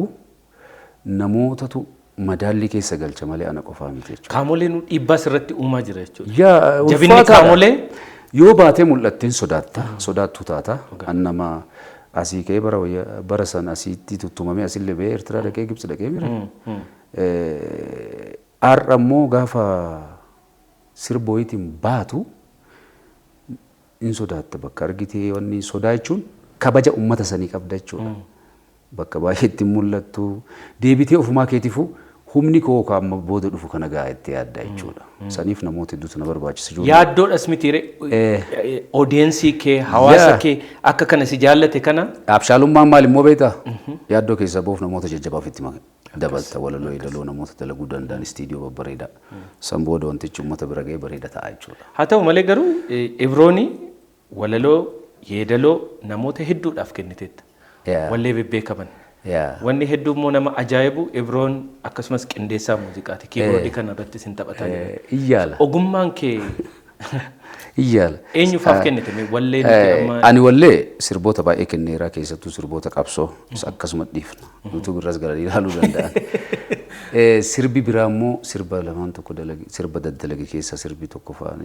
namootatu madaalli keessa galcha malee ana qofaa miti jechuudha. Kaamoleen dhiibbaa sirratti uumaa jira jechuudha. Yaa jabinni kaamolee yoo baatee mul'atteen sodaattuu taata. Annama asii ka'ee bara san asiitti tuttumamee asillee ba'ee Eertiraa dhaqee Gibsi dhaqee mira. Har'a immoo gaafa sirbooyitiin baatu in sodaatta bakka argitee wanni sodaa jechuun kabaja uummata sanii qabda jechuudha. Bakka baay'eetti mul'attu deebitee ofumaa keetiifuu humni koo amma booda dhufu kana gaa'ettee yaadda jechuudha. Saniif namoota hedduutu na barbaachisa. Yaaddoodhas mitiire odeensii kee hawaasa kee akka kana si jaallate kana. Abshaalummaan maal immoo beektaa? Yaaddoo keessa boof namoota jajjabaaf itti dabalta walaloo yeedaloo namoota dalaguu danda'an istiidiyoo babbareedaa. San booda wantichi uummata bira ga'ee bareeda ta'a jechuudha. Haa ta'u malee garuu Ibrooni walaloo yeedaloo namoota hedduudhaaf kenniteetta. Wallee bebbeekaman. Wanni hedduu immoo nama ajaa'ibu Ibroon akkasumas qindeessaa muuziqaati. Kiiboordii kana irratti sin taphataa jira. Iyyaala. Ogummaan kee iyyaala. Eenyufaaf kennite wallee nuti amma. Ani wallee sirboota baay'ee kenneeraa keessattuu sirboota qabsoo akkasuma dhiifna. YouTube irras galanii ilaaluu danda'an. Sirbi biraa immoo sirba lamaan tokko sirba daddalage keessa sirbi tokko fa'aan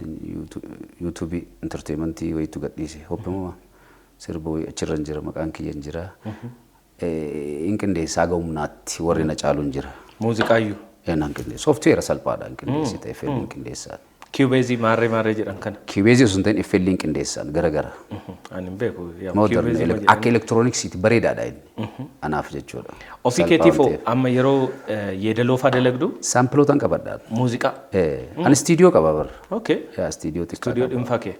YouTube entertainmentii wayiitu gadhiise. Hoppimumaa sirba wayii achirra jira maqaan kiyyan jira. In qindeessaa ga'umnaatti warri na caaluun jira. Muuziqaayyuu. Nan qindeessa. Sooftiweera salphaadhaan qindeessi ta'e FL qindeessaan. Kiubeezii maarree jedhan kana. Kiubeezii osoo hin ta'in FL qindeessaan gara. Ani hin beeku. Akka elektirooniksiiti bareedaadha inni. Anaaf jechuudha. Ofii keetiifoo amma yeroo yeedaloo fa'aa dalagdu. Saampilootaan qabadhaan. Muuziqaa. Ani istiidiyoo qaba bara. Okay. Istiidiyoo xiqqaa. Istiidiyoo dhuunfaa kee.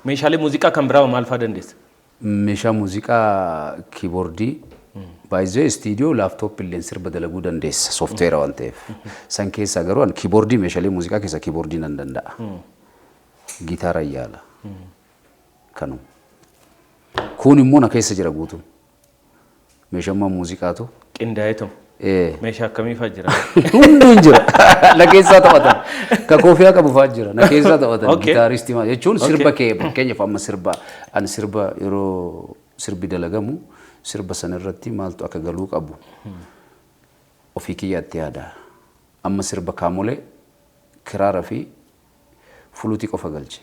Meeshaalee muuziqaa kan biraa maal fa'aa dandeessa? Meeshaa muuziqaa kiiboordii. Baay'ee istiidiyoo laaptooppii illee sirba dalaguu dandeessa sooftiweera waan ta'eef. San keessaa garuu an kiiboordii meeshaalee muuziqaa keessaa kiiboordii nan danda'a. Gitaara yaala. Kanuma. Kun immoo na keessa jira guutuu. Meeshaa muuziqaatu. Qindaa'eetu. Meeshaa akkamii fa'aa jira? Hunduu jira. Na keessaa taphatan. Ka koofiyaa qabu fa'aa jira. Na keessaa taphatan. Gitaaristii maal jechuun sirba kee fakkeenyaaf amma sirba yeroo sirbi dalagamu. Sirba sana irratti maaltu akka galuu qabu ofii kiyyaatti yaada. Amma sirba kaamolee kiraara fi fuluutii qofa galche.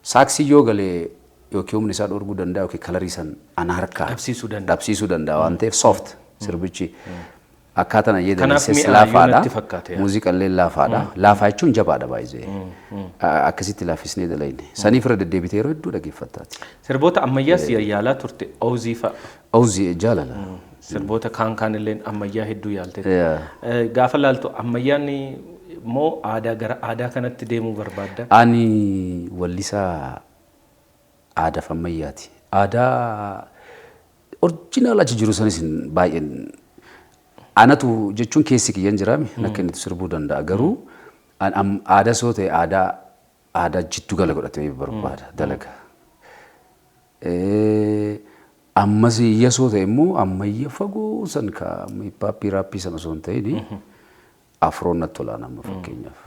Saaksii yoo galee yookiin humni isaa dhorguu danda'a yookiin kalarii san ana harkaa dhabsiisuu danda'a waan ta'eef soft sirbichi akkaataan Kanaaf yeedaleesses mi'a laafaadha. yoonatti fakkaate, yaa. Muuziqaa illee laafaadha. Laafaa jechuun jabaadha baay'ee. Akkasitti laafisnee dalayne. Saniif irra deddeebitee yeroo hedduu dhaggeeffattaati. Sirboota ammayyaas yaalaa turte Ouzii fa'a. Ouzii jaalala. Sirboota kaan illee ammayyaa hedduu yaalte. Gaafa laaltu ammayyaan moo aadaa gara aadaa kanatti deemuu barbaadda? Ani wallisaa aadaa ammayyaati. Aadaa orjinaal achi jiru sanis baay'een anatu jechuun keessi kiyyan jiraame nakka inni sirbuu danda'a garuu aadaa soo ta'e aadaa jiddu gala godhatee barbaada dalaga. Ammas iyya soo ta'e immoo ammayya fagoo san ka hiphaappii raappii sana osoo hin ta'in afroon natti tolaan amma fakkeenyaaf.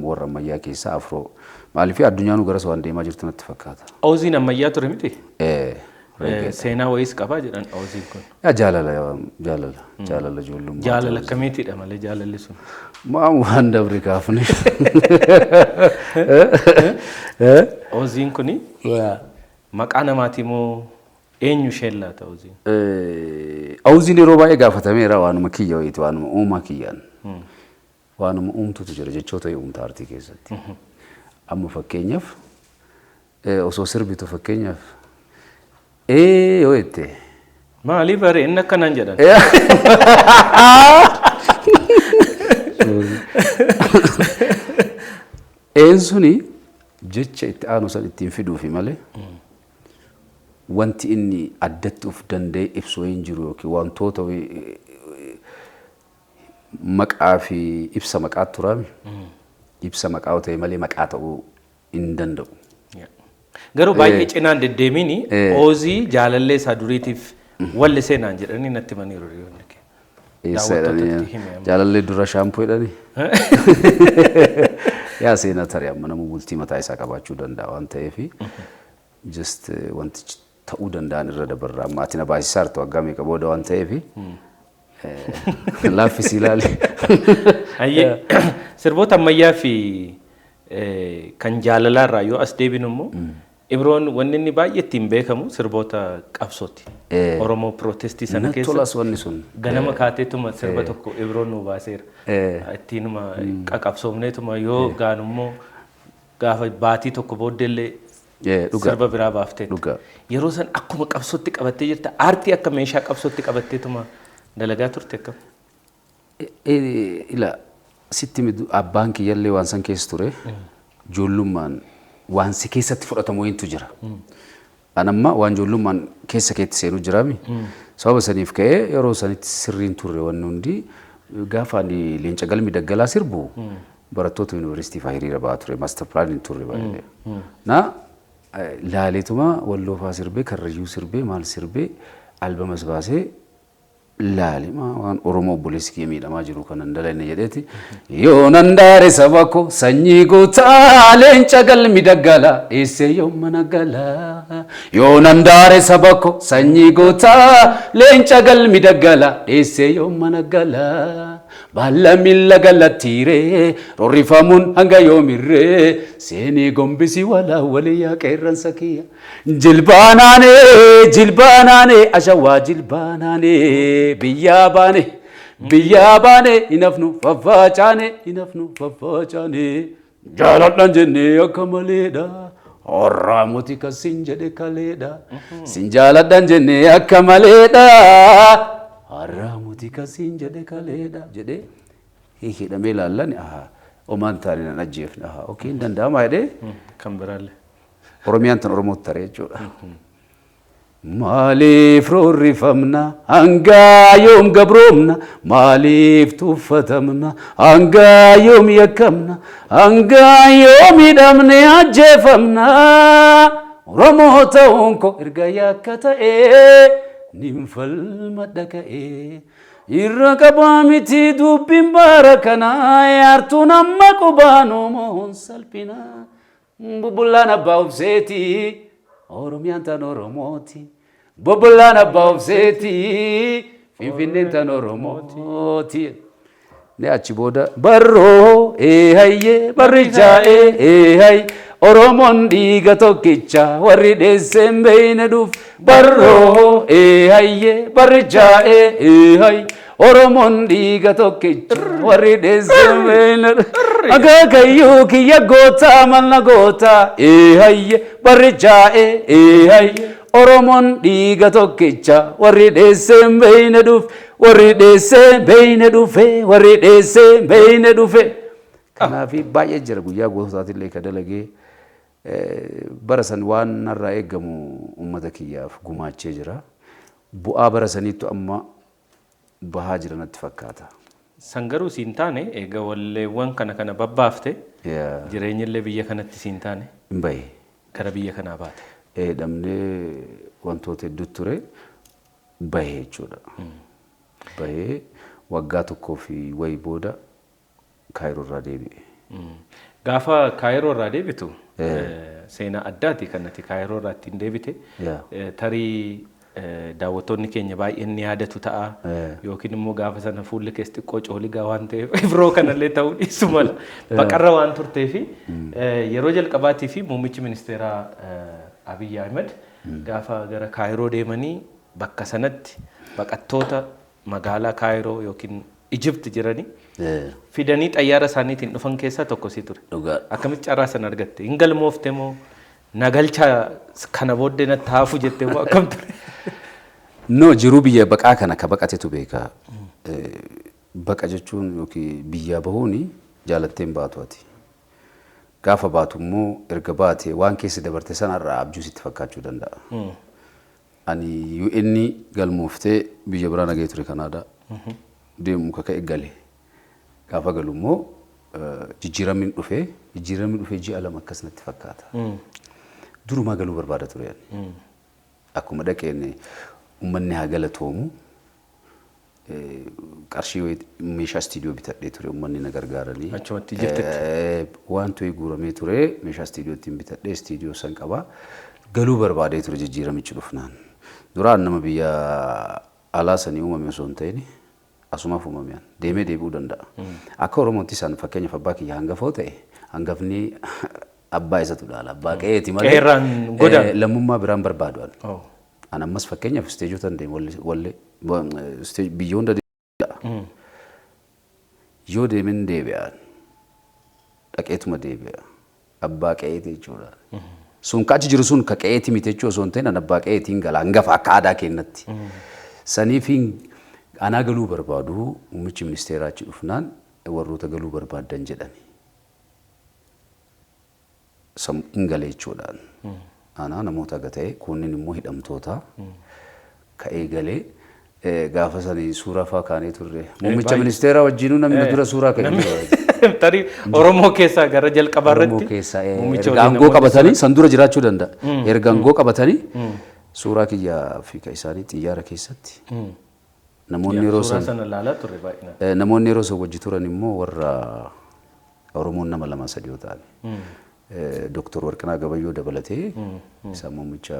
Warra ammayyaa keessaa afroo maaliif addunyaanuu gara waan deemaa jirtu natti fakkaata. Ouziin ammayyaa ture miti? Seenaa wayiis qabaa jedhan Ouziin kun. Jaalala ijoollummaa. Jaalala akkamiitidha malee jaalalli sun? Waan dabri kaafne. Ouziin kuni maqaa namaatii moo eenyu isheen laata Ouziin? Ouziin yeroo baay'ee gaafatameera waanuma kiyya wayiiti waanuma uumaa kiyyaan. Waanuma uumtutu jira jechoota uumta aartii keessatti. Amma fakkeenyaaf osoo sirbitu fakkeenyaaf yoo jette. Maaliif bare inni akkanaan jedhan? Suni jecha itti aanu san ittiin fiduufi malee wanti inni addatti of danda'e ibsu hin jiru yookiin wantoota maqaa fi ibsa maqaa turaami. Ibsa maqaa ta'e malee maqaa ta'uu hin danda'u. Garuu baay'ee cinaan deddeemini Ouzii jaalallee isaa duriitiif walli seenaan jedhanii natti maniiru yoonni kee. Jaalallee dura shaampoo jedhanii. Yaa seenaa tarii amma nama bultii mataa isaa qabaachuu danda'a waan ta'eef just wantichi ta'uu danda'an irra dabarraa amma ati na baasisaa jirtu waggaa meeqa booda waan ta'eef laaffisi ilaali. Sirboota ammayyaa fi kan jaalalaa irraa yoo as deebinu immoo Ibroon wanni inni baay'ee ittiin beekamu sirboota qabsooti. Oromoo Pirootestii sana keessa. Tolas wanni sun. Ganama kaateetuma sirba tokko Ibroon nu baaseera. Ittiinuma qaqabsoomneetuma yoo gaanummoo gaafa baatii tokko booddeellee sirba biraa baafteetti. Yeroo san akkuma qabsootti qabattee jirta aartii akka meeshaa qabsootti qabatteetuma dalagaa turte akkam? Ila sitti abbaan kiyyallee waan san keessa ture ijoollummaan waan si keessatti fudhatamu wayitu jira. Anamma waan ijoollummaan keessa keetti seenu jiraami. Sababa saniif ka'ee yeroo sanitti sirriin turre waan hundi gaafa ani leenca galmi daggalaa sirbu barattoota yuunivarsiitii fa'aa hiriira ba'aa ture maaster pilaaniin turre baay'ee. Na laaleetuma walloofaa sirbee karrayyuu sirbee maal sirbee albamas baasee laalima waan Oromoo obboleessi kee miidhamaa jiru kan dalayne jedheeti yoo nandaare saba koo sanyii gootaa leenca galmi daggala eessee yoo mana gala yoo nandaare saba koo sanyii gootaa leenca galmi daggala eessee yoo mana gala baala miila galatiiree rorrifamuun hanga yoomirree seenii gombisi walaa waliyaa qeerransa kiyya jilbaanaane ashawaa jilbaanaane biyyaa baane inafnu faffaacaane jaaladhan jennee akka maleedha horraa mootii kan sin jedhe kaleedha sin jaaladhan jennee akka maleedha horraa mootii kan sin jedhe kaleedha jedhee hidhamee ilaallan omaan taane nan ajjeefne okei hin danda'amaa jedhee kan biraallee Oromiyaan tan Oromootti taree jechuudha. Maaliif roorrifamna hangaa yoom gabroomna maaliif tuffatamna hangaa yoom yakkamna hangaa yoom hidhamne ajjeefamna Oromoo ta'uun koo erga yakka ta'ee ninfalmadha ka'ee irra qabaa miti dubbiin bara kanaa yaartuun amma qubaanoo moon salphinaa. Bubulana baufseti Oromiyaan tan Oromooti Bubulana baufseti Finfinneen tan Oromooti ne achi booda barroo hayye barricha hay Oromoon dhiiga tokkicha warri dheesseen beeyne dhuuf barroo hayye barricha hay Oromoon dhiiga tokkicha warri dheessan beeyna akaakayyuu kiyya goota malna goota hayye barrichaa'e hayye Oromoon dhiiga tokkicha warri dheessan beeyna dhufe warri dheessan beeyna dhufe warri dheessan beeyna dhufe. Kanaaf baay'ee jira guyyaa gootaatillee ka dalagee bara san waan narraa eegamu uummata kiyyaaf gumaachee jira. Bu'aa bara saniitu amma bahaa jira natti fakkaata. Sangaruu siin taane egaa walleewwan kana babbaafte jireenyillee biyya kanatti siin taane hin bahe gara biyya kanaa baate. Dhabnee wantoota hedduu ture bahee jechuudha. Bahee waggaa tokkoo fi wayii booda Kaayiroo irraa deebi'e. Gaafa Kaayiroo irraa deebitu seenaa addaati kanatti Kaayiroo irraa ittiin deebite tarii daawwattoonni keenya baay'een ni yaadatu ta'a yookiin immoo gaafa sana fuulli keessa xiqqoo cooligaa waan ta'eef biroo kanallee ta'uu dhiisu mala baqarra waan turtee fi yeroo jalqabaatii fi muummichi ministeeraa Abiy Ahmed gaafa gara Kaayiroo deemanii bakka sanatti baqattoota magaalaa Kaayiroo yookiin Egypt jiranii fidanii xayyaara isaaniitiin dhufan keessaa tokko si ture. Akkamitti carraa sana argatte? Hin galmoofte moo nagalcha kana booddee natti haafu jettee moo akkam ture? No jiruu biyya baqaa kana ka baqatetu beeka. Baqa jechuun yookiin biyya bahuuni jaalatteen baatu ati. Gaafa baatu immoo erga baate waan keessa dabarte sanarraa abjuu sitti fakkaachuu danda'a. Ani UN galmooftee biyya biraa nagee ture Kanaadaa. Deemu kaka eegale. Gaafa galu immoo jijjiiramni dhufee ji'a lama akkas natti fakkaata. Durumaa galuu barbaada ture. Akkuma dhaqeen uummanni haa galatoomu qarshii meeshaa istiidiyoo bitadhee ture uummanni na gargaaranii. Achumatti jirtetti. Wantoota guuramee ture meeshaa istiidiyootiin bitadhee istiidiyoo san qabaa galuu barbaadee ture jijjiiramichi dhufnaan. Duraan nama biyya alaa sanii uumame osoo hin ta'in asumaaf uumameen deemee deebi'uu danda'a. Akka Oromootti isaan fakkeenyaaf abbaa kiyya hangafoo ta'e hangafni abbaa isatu dhaala abbaa qe'eeti malee. Qeerraan godhan. Lammummaa biraan barbaadu. An ammas fakkeenyaaf isteejoota deemu wallee biyyoon deebi'a. Yoo deemen deebi'an dhaqeetuma deebi'a abbaa qe'eeti jechuudha. Sun kaachi jiru sun ka qe'eeti miti jechuu osoo hin ta'in abbaa qe'eetiin gala hangafa akka aadaa keenyatti. Saniifiin anaa galuu barbaadu muummichi ministeeraa achi dhufnaan warroota galuu barbaadan jedhani. Hin galee jechuudhaan. Anaa namoota gatee kunniin immoo hidhamtoota ka'ee galee gaafa sanii suuraa fa'aa kaanee turre. Muummicha ministeeraa wajjinuu namni dura suuraa ka'ee jira. Tarii Oromoo keessaa gara jalqabaa irratti. Oromoo keessaa erga aangoo qabatanii san dura jiraachuu danda'a. Erga aangoo qabatanii suuraa kiyyaa fi ka isaanii xiyyaara keessatti. Namoonni yeroo san wajji turan immoo warra Oromoon nama lama sadii yoo ta'an. Dr. Warqinaa Gabayyoo dabalatee isaan muummicha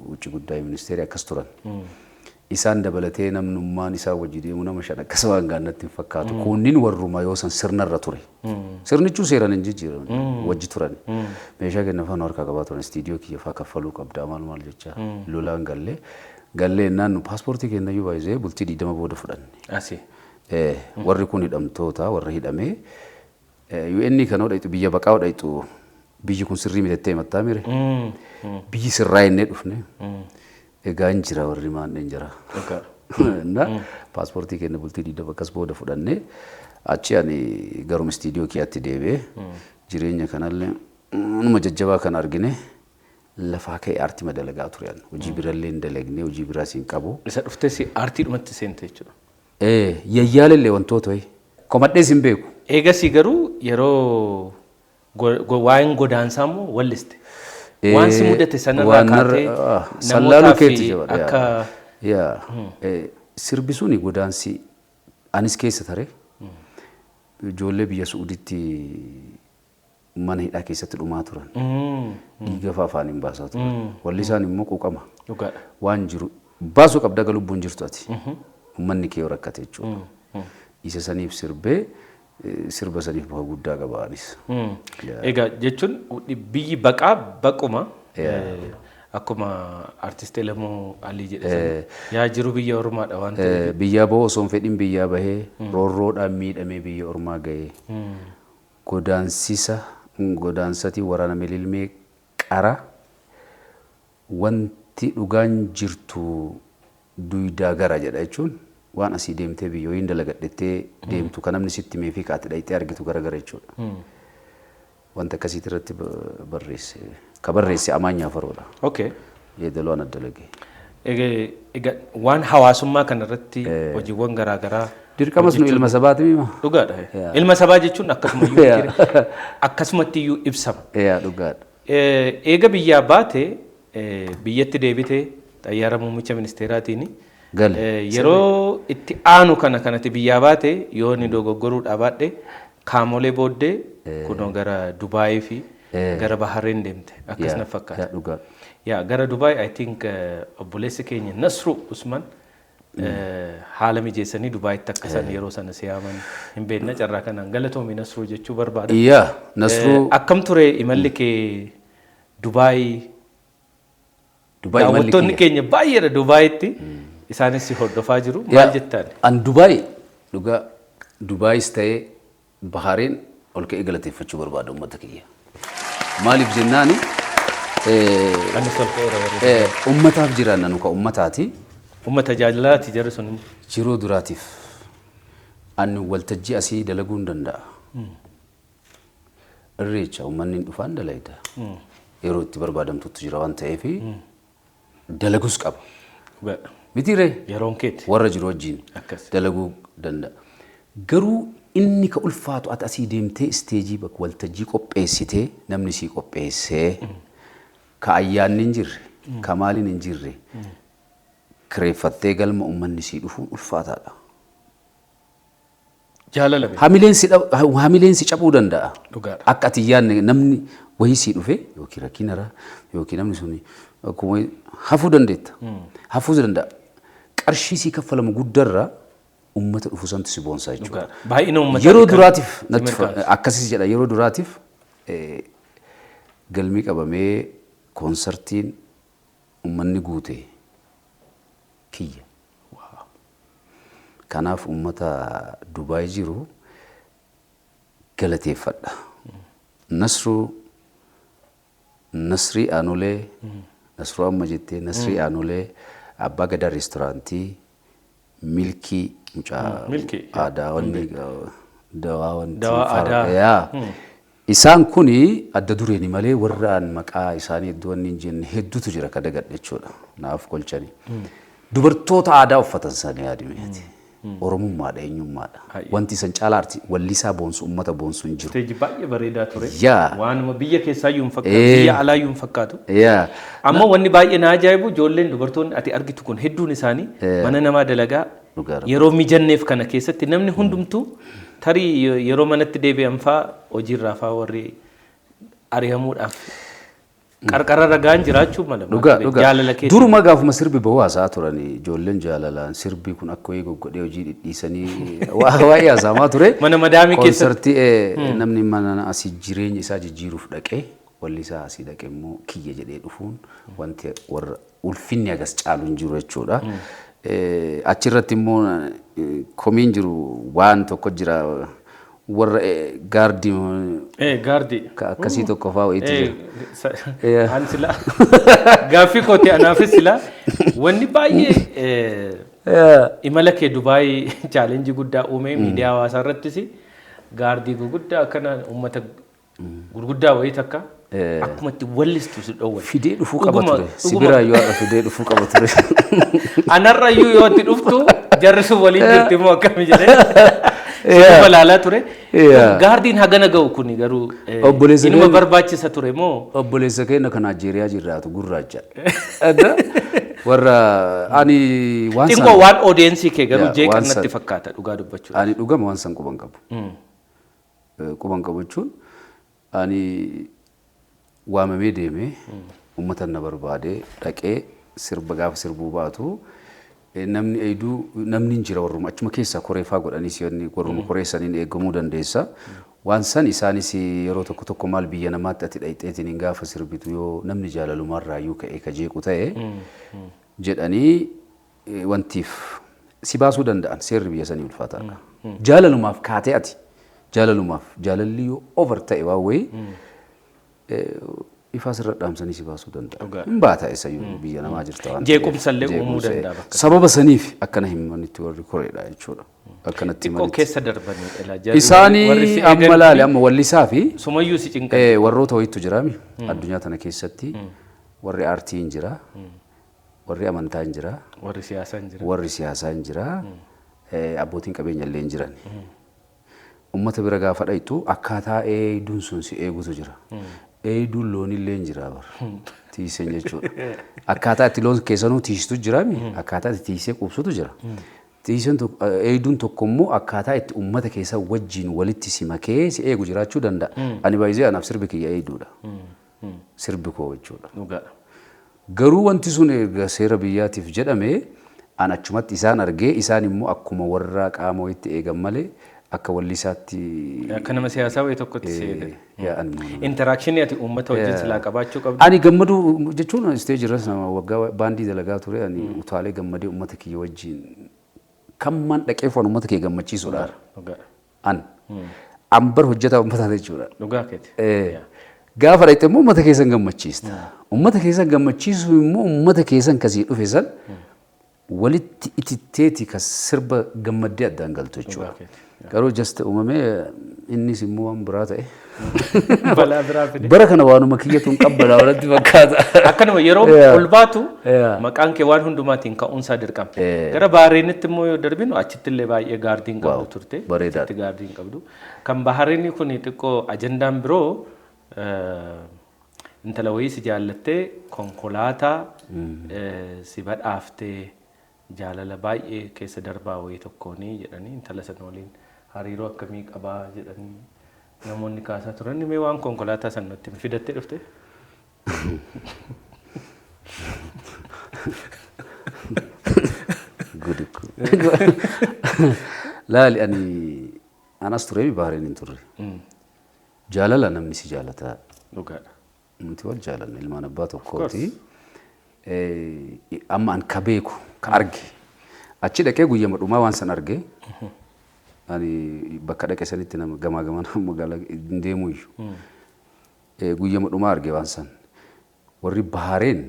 wucci guddaa ministeerii akkas turan. Isaan dabalatee namnummaan isaa wajji deemu nama shan akkas waan gaannatti hin fakkaatu. Kunniin warrumaa yoo san sirnarra ture. Sirnichuu seeran hin jijjiiran wajji turan. Meeshaa kenna faana harkaa qabaa turan istiidiyoo kiyya fa'aa kaffaluu qabdaa maal jecha lolaan gallee naannu paaspoortii kennayyuu baay'isee bultii 20 booda fudhanne. Warri kun hidhamtoota warra hidhamee UN kan odhaitu biyya baqaa odhaitu biyyi kun sirrii mitettee himattaa mire biyyi sirraa innee dhufne egaa hin jira warri maanneen jira na paaspoortii kenna bultii 20 akkas booda fudhanne achi ani garuma istiidiyoo kiyyaatti deebi'ee jireenya kanallee numa jajjabaa kan argine lafaa ka'ee aartii madalagaa ture hojii birallee hin dalagne hojii biraas hin qabu. Isa dhuftee si aartii dhumatti seente jechuudha. Yayyaalellee wantoota wayi komadhees hin beeku. Eegasii garuu yeroo waa'een godaansaa immoo walliste. Waan si mudate sanarraa kaatee namootaa fi akka sirbi suni godaansi anis keessa tare ijoollee biyya Suuditti mana hidhaa keessatti dhumaa turan. Dhiiga afaan hin baasaa turan. Walli isaan immoo quuqama. Waan jiru baasuu qabda ga lubbuun jirtu ati. Uummanni kee rakkate jechuudha. Isa saniif sirbee sirba saniif bu'aa guddaa qabaanis. Egaa jechuun biyyi baqaa baquma akkuma artist Elamoo Alii jedhe yaa jiru biyya ormaadha waan ta'eef biyya boo osoo hin fedhin biyya bahee roorroodhaan miidhamee biyya ormaa ga'ee godaansati waraana mililmee qara wanti dhugaan jirtu duydaa gara jedha jechuun waan asii deemtee biyyooyin dalagadhettee deemtu kan namni sitti meefii qaatti dhayitee argitu garagara jechuudha. Wanta akkasiitti irratti barreesse ka barreesse Amaanyaa Faroodha. Okay. Yeedaloo ana dalage. Egaa waan hawaasummaa kana irratti hojiiwwan garaa garaa dirqamas nu ilma sabaati mima. Dhugaadha. Ilma sabaa jechuun akkasumatti iyyuu ibsama. Dhugaadha. Eega biyyaa baate biyyatti deebitee xayyaara muummicha ministeeraatiin yeroo itti aanu kanatti biyyaa baate yoo ni dogoggoruu dhaabaadhe kaamolee booddee kunoo gara Dubaayii fi gara Bahareen deemte akkas na fakkaata. Yaa gara Dubaay I think obboleessi keenya Nasru Usman haala mijeessanii Dubaayitti akkasan yeroo sana siyaaman hin beekna carraa kanaan galatoomi Nasru jechuu barbaada. Yaa Nasru akkam ture imalli kee Dubaayii daawwattoonni keenya baay'eedha Dubaayitti isaanis si hordofaa jiru maal jettaan? An Dubaay dhugaa Dubaayis ta'ee Bahareen ol ka'ee galateeffachuu barbaada uummata kiyya. Maaliif jennaani uummataaf jiraanna nuka uummataati. Uummata jaalalaati jarri sun jiruu duraatiif ani waltajjii asii dalaguu hin danda'a. Irreecha uummanni dhufaan dalayda. Yeroo itti barbaadamtutti jira waan ta'eef dalagus qaba. Mitiiree yeroon keetti warra jiru wajjin dalaguu danda'a. Garuu inni ka ulfaatu ati asii deemtee isteejii bakka waltajjii qopheessitee namni sii qopheessee ka ayyaanni hin jirre ka maaliin hin jirre kireeffattee galma uummanni sii dhufuun ulfaataadha. Jaalala hamileen si cabuu danda'a. Akka ati yaadne namni wayii sii dhufe yookiin rakkinara yookiin namni suni akkuma hafuu dandeetta. Hafuu danda'a. Qarshii sii kaffalamu guddarraa ummata dhufu santu si boonsaa jechuudha. Baay'ina ummata yeroo duraatiif akkasis jedha yeroo duraatiif galmii qabamee koonsartiin ummanni guute kiyya. Kanaaf ummata Dubaay jiru galateeffadha. Nasrii Aanolee Nasruu amma jettee Nasrii Aanolee abbaa gadaa reestooraantii milkii mucaa aadaa wanni dawaa wanti isaan kuni adda dureeni malee warraan maqaa isaanii iddoo wanni hin jenne hedduutu jira ka dagadhe jechuudha naaf kolchanii dubartoota aadaa uffatan isaanii yaadimeeti oromummaadha eenyummaadha wanti isan caalaarti wallisaa boonsu ummata boonsu hin jiru isteeji baay'ee bareedaa ture waanuma biyya keessaa iyyuu hin fakkaatu biyya alaa iyyuu hin fakkaatu ammoo wanni baay'ee na ajaa'ibu ijoolleen dubartoonni ati argitu kun hedduun isaanii mana namaa dalagaa yeroo mijanneef kana keessatti namni hundumtuu tarii yeroo manatti deebi'an faa hojiirraa faa warri ari'amuudhaaf qarqara ragaan jiraachuu mala jaalala keessa duruma gaafuma sirbi bahuu haasaa turani ijoolleen jaalalaan sirbi kun akka wayii goggodhee hojii dhidhiisanii waa'ee haasaamaa ture mana madaamii keessatti koonsartii namni mana asii jireenya isaa jijjiiruuf dhaqee walli isaa asii dhaqee immoo kiyya jedhee dhufuun wanti warra ulfinni agas caalu hin jiru jechuudha. Achirratti immoo komiin jiru waan tokko jira warra gaardii akkasii tokko fa'aa wayiitu jira. An sila gaaffii kooti anaafis sila wanni baay'ee imala kee Dubaay chaalenjii guddaa uume miidiyaa hawaasaa irrattis gaardii gurguddaa akkana uummata gurguddaa wayii takka akkuma itti wallistu si dhoowwan. Fidee dhufuu qaba ture. Sibiraa yoo haadha fidee dhufuu qaba ture. Anarra iyyuu yoo itti dhuftu jarri sun waliin jirti immoo akkami jedhee. Balaalaa ture. Gaardiin hagana ga'u kuni garuu inuma barbaachisa ture moo. Obboleessa keenya kan Naajeeriyaa jiraatu gurraacha. Warra ani waan san. Xiqqoo waan odeensii kee garuu jeeqan natti fakkaata dhugaa dubbachuu. Ani dhugama waan san quban qabu. Quban qabu jechuun ani waamamee deemee uummata na barbaadee dhaqee sirba gaafa sirbuu baatu namni eeduu namni hin jira warruma achuma keessaa koreefaa godhanii si'anni warruma koreessaniin eegamuu dandeessa waan san isaanis yeroo tokko maal biyya namaatti ati dhayxeetiin hin gaafa sirbitu yoo namni jaalalumarraayyuu ka'ee ka jeequ ta'e jedhanii wantiif si baasuu danda'an seerri biyya sanii ulfaataadha. Jaalalumaaf kaatee ati jaalalli yoo over ta'e waa wayii ifaa sirra dhaamsanii si baasuu danda'a. Hin baata isayyuu biyya namaa jirta waan jeequmsallee uumuu danda'a bakka. Sababa saniif akkana himanitti warri koreedha jechuudha. Akkanatti xiqqoo keessa darbanii isaanii amma laale amma wallisaa fi sumayyuu si cinqan warroota wayiitu jiraami addunyaa tana keessatti warri aartii hin jira warri amantaa hin jira warri siyaasaa hin jira abbootiin qabeenya illee hin jiran ummata bira gaafa dhaytu akkaataa eeyduun sun si eegutu jira eeyduun loon illee hin jira bara tiisen jechuudha akkaataa itti loon keessanuu tiisitu jiraami akkaataa itti tiisee qubsutu jira. Tiisen eeyduun tokko immoo akkaataa itti ummata keessa wajjin walitti si makee si eegu jiraachuu danda'a. Ani baay'ee anaaf sirbi kiyya eeyduudha. Sirbi koo jechuudha. Garuu wanti sun erga seera biyyaatiif jedhame an achumatti isaan argee isaan immoo akkuma warra qaama wayitti eegan malee akka wallisaatti akka nama siyaasaa wayii tokkotti seegan. Interakshinii ati uummata wajjin silaa qabaachuu qabdu. Ani gammaduu jechuun isteejii irras nama waggaa baandii dalagaa ture ani utaalee gammadee uummata kiyya wajjin kamman dhaqee foon uummata kee gammachiisuudha. An bar hojjetaa uummataa jechuudha. Dhugaa keeti. Gaafa dhaqxe immoo uummata keessan gammachiista. Uummata keessan gammachiisu immoo uummata keessan kasii dhufe san walitti ititteeti ka sirba gammaddee addaan galtu jechuudha. Garuu jasta uumamee innis immoo waan biraa ta'e. Balaa biraa fide. Bara kana waanuma kiyyatuun qabbalaa walatti fakkaata. Akkanuma yeroo ol baatu maqaan kee waan hundumaatiin ka'uunsaa dirqama. Gara Bahareenitti immoo yoo darbinu achitti illee baay'ee gaardiin qabdu turte. Bareedaadha. Gaardiin qabdu. Kan Bahareenii kun xiqqoo ajandaan biroo intala wayii si jaallattee konkolaataa si badhaaftee jaalala baay'ee keessa darbaa wayii tokkoonii jedhanii intala sana waliin hariiroo akkamii qabaa jedhanii namoonni kaasaa turan mee waan konkolaataa sana nutti fidattee dhufte? Laali ani anas turee Bahareen hin turre. Jaalala namni si jaalataa. Dhugaadha. Nuti wal jaalanne ilmaan abbaa tokkooti. Amma an ka beeku ka arge achi dhaqee guyyaa dhumaa waan san arge ani bakka dhaqe sanitti nama gamaa magaalaa hin deemu iyyuu guyyaa dhumaa arge waan san warri Bahareen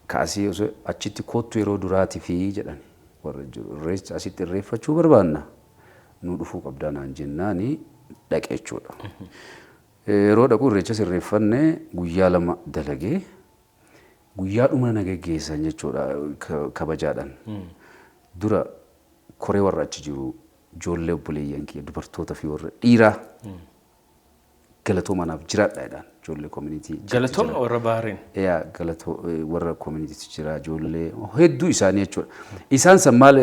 kaasii achitti kottu yeroo duraati fi jedhan warra irreecha asitti irreeffachuu barbaanna nu dhufuu qabdaa naan jennaani dhaqe jechuudha. Yeroo dhaqu irreecha sirreeffanne guyyaa lama dalagee guyyaa dhuma nagaggeessan jechuudha kabajaadhaan. Dura koree warra achi jiru ijoollee obboleeyyan kiyya dubartoota fi warra dhiiraa galatoomaaf jiraadha jedhaan ijoollee community. Galatooma warra Bahareen. Yaa galatoo warra community jira ijoollee hedduu isaanii jechuudha. Isaan san maal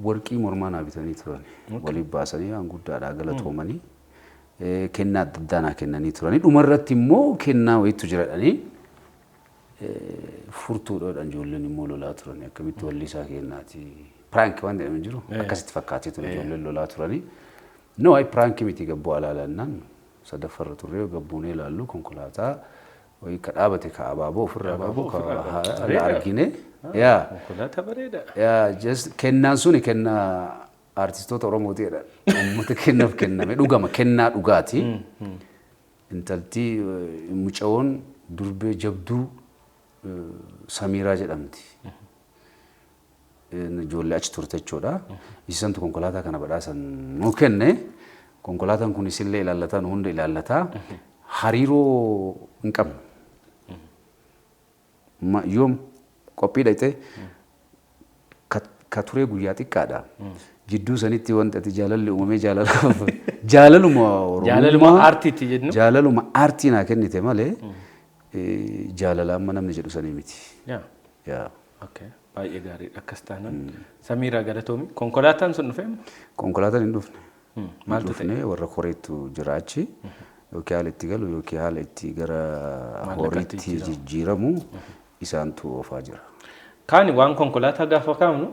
warqii mormaa naa bitanii turan walii baasanii waan guddaadhaa galatoomanii kennaa adda addaa naa kennanii turanii dhumarratti immoo kennaa wayiitu jiradhanii furtuudhaan ijoolleen immoo lolaa turanii akkamitti wallisaa kennaati. Prank waan jedhamu jiru akkasitti fakkaatee ture ijoolleen lolaa turanii. No ay prank miti gabboo alaalannaan sadaffarra turre gabbuunee ilaallu konkolaataa wayii ka dhaabate ka abaaboo ofirraa abaaboo ka argine. Yaa konkolaataa bareeda. Yaa just kennaan suni kennaa artistoota Oromootiidha. Uummata kennaaf kenname dhugama kennaa dhugaati. Intaltii mucawoon durbee jabduu Samiraa jedhamti. Ijoollee achi turte jechuudha. Isantu konkolaataa kana badhaasan nuu kenne. Konkolaataan kun isillee ilaallataa nu hunda ilaallataa. Hariiroo hin qabnu. Yoom qophii dhayte ka turee guyyaa xiqqaadha. Jidduu sanitti wanti ati jaalalli uumamee jaalaluma aartiiti jennu. Jaalaluma aartii naa kennite malee jaalala amma namni jedhu sanii miti. Yaa. Okay. Baay'ee gaariidha akkas taanaan. Samiraa galatoomi. Konkolaataan sun dhufee? Konkolaataan hin dhufne. Maaltu ta'e? Warra koreetu jira achi. Yookiin haala itti galu yookiin haala itti gara horiitti jijjiiramu isaantu oofaa jira. Kaani waan konkolaataa gaafa kaa'amnu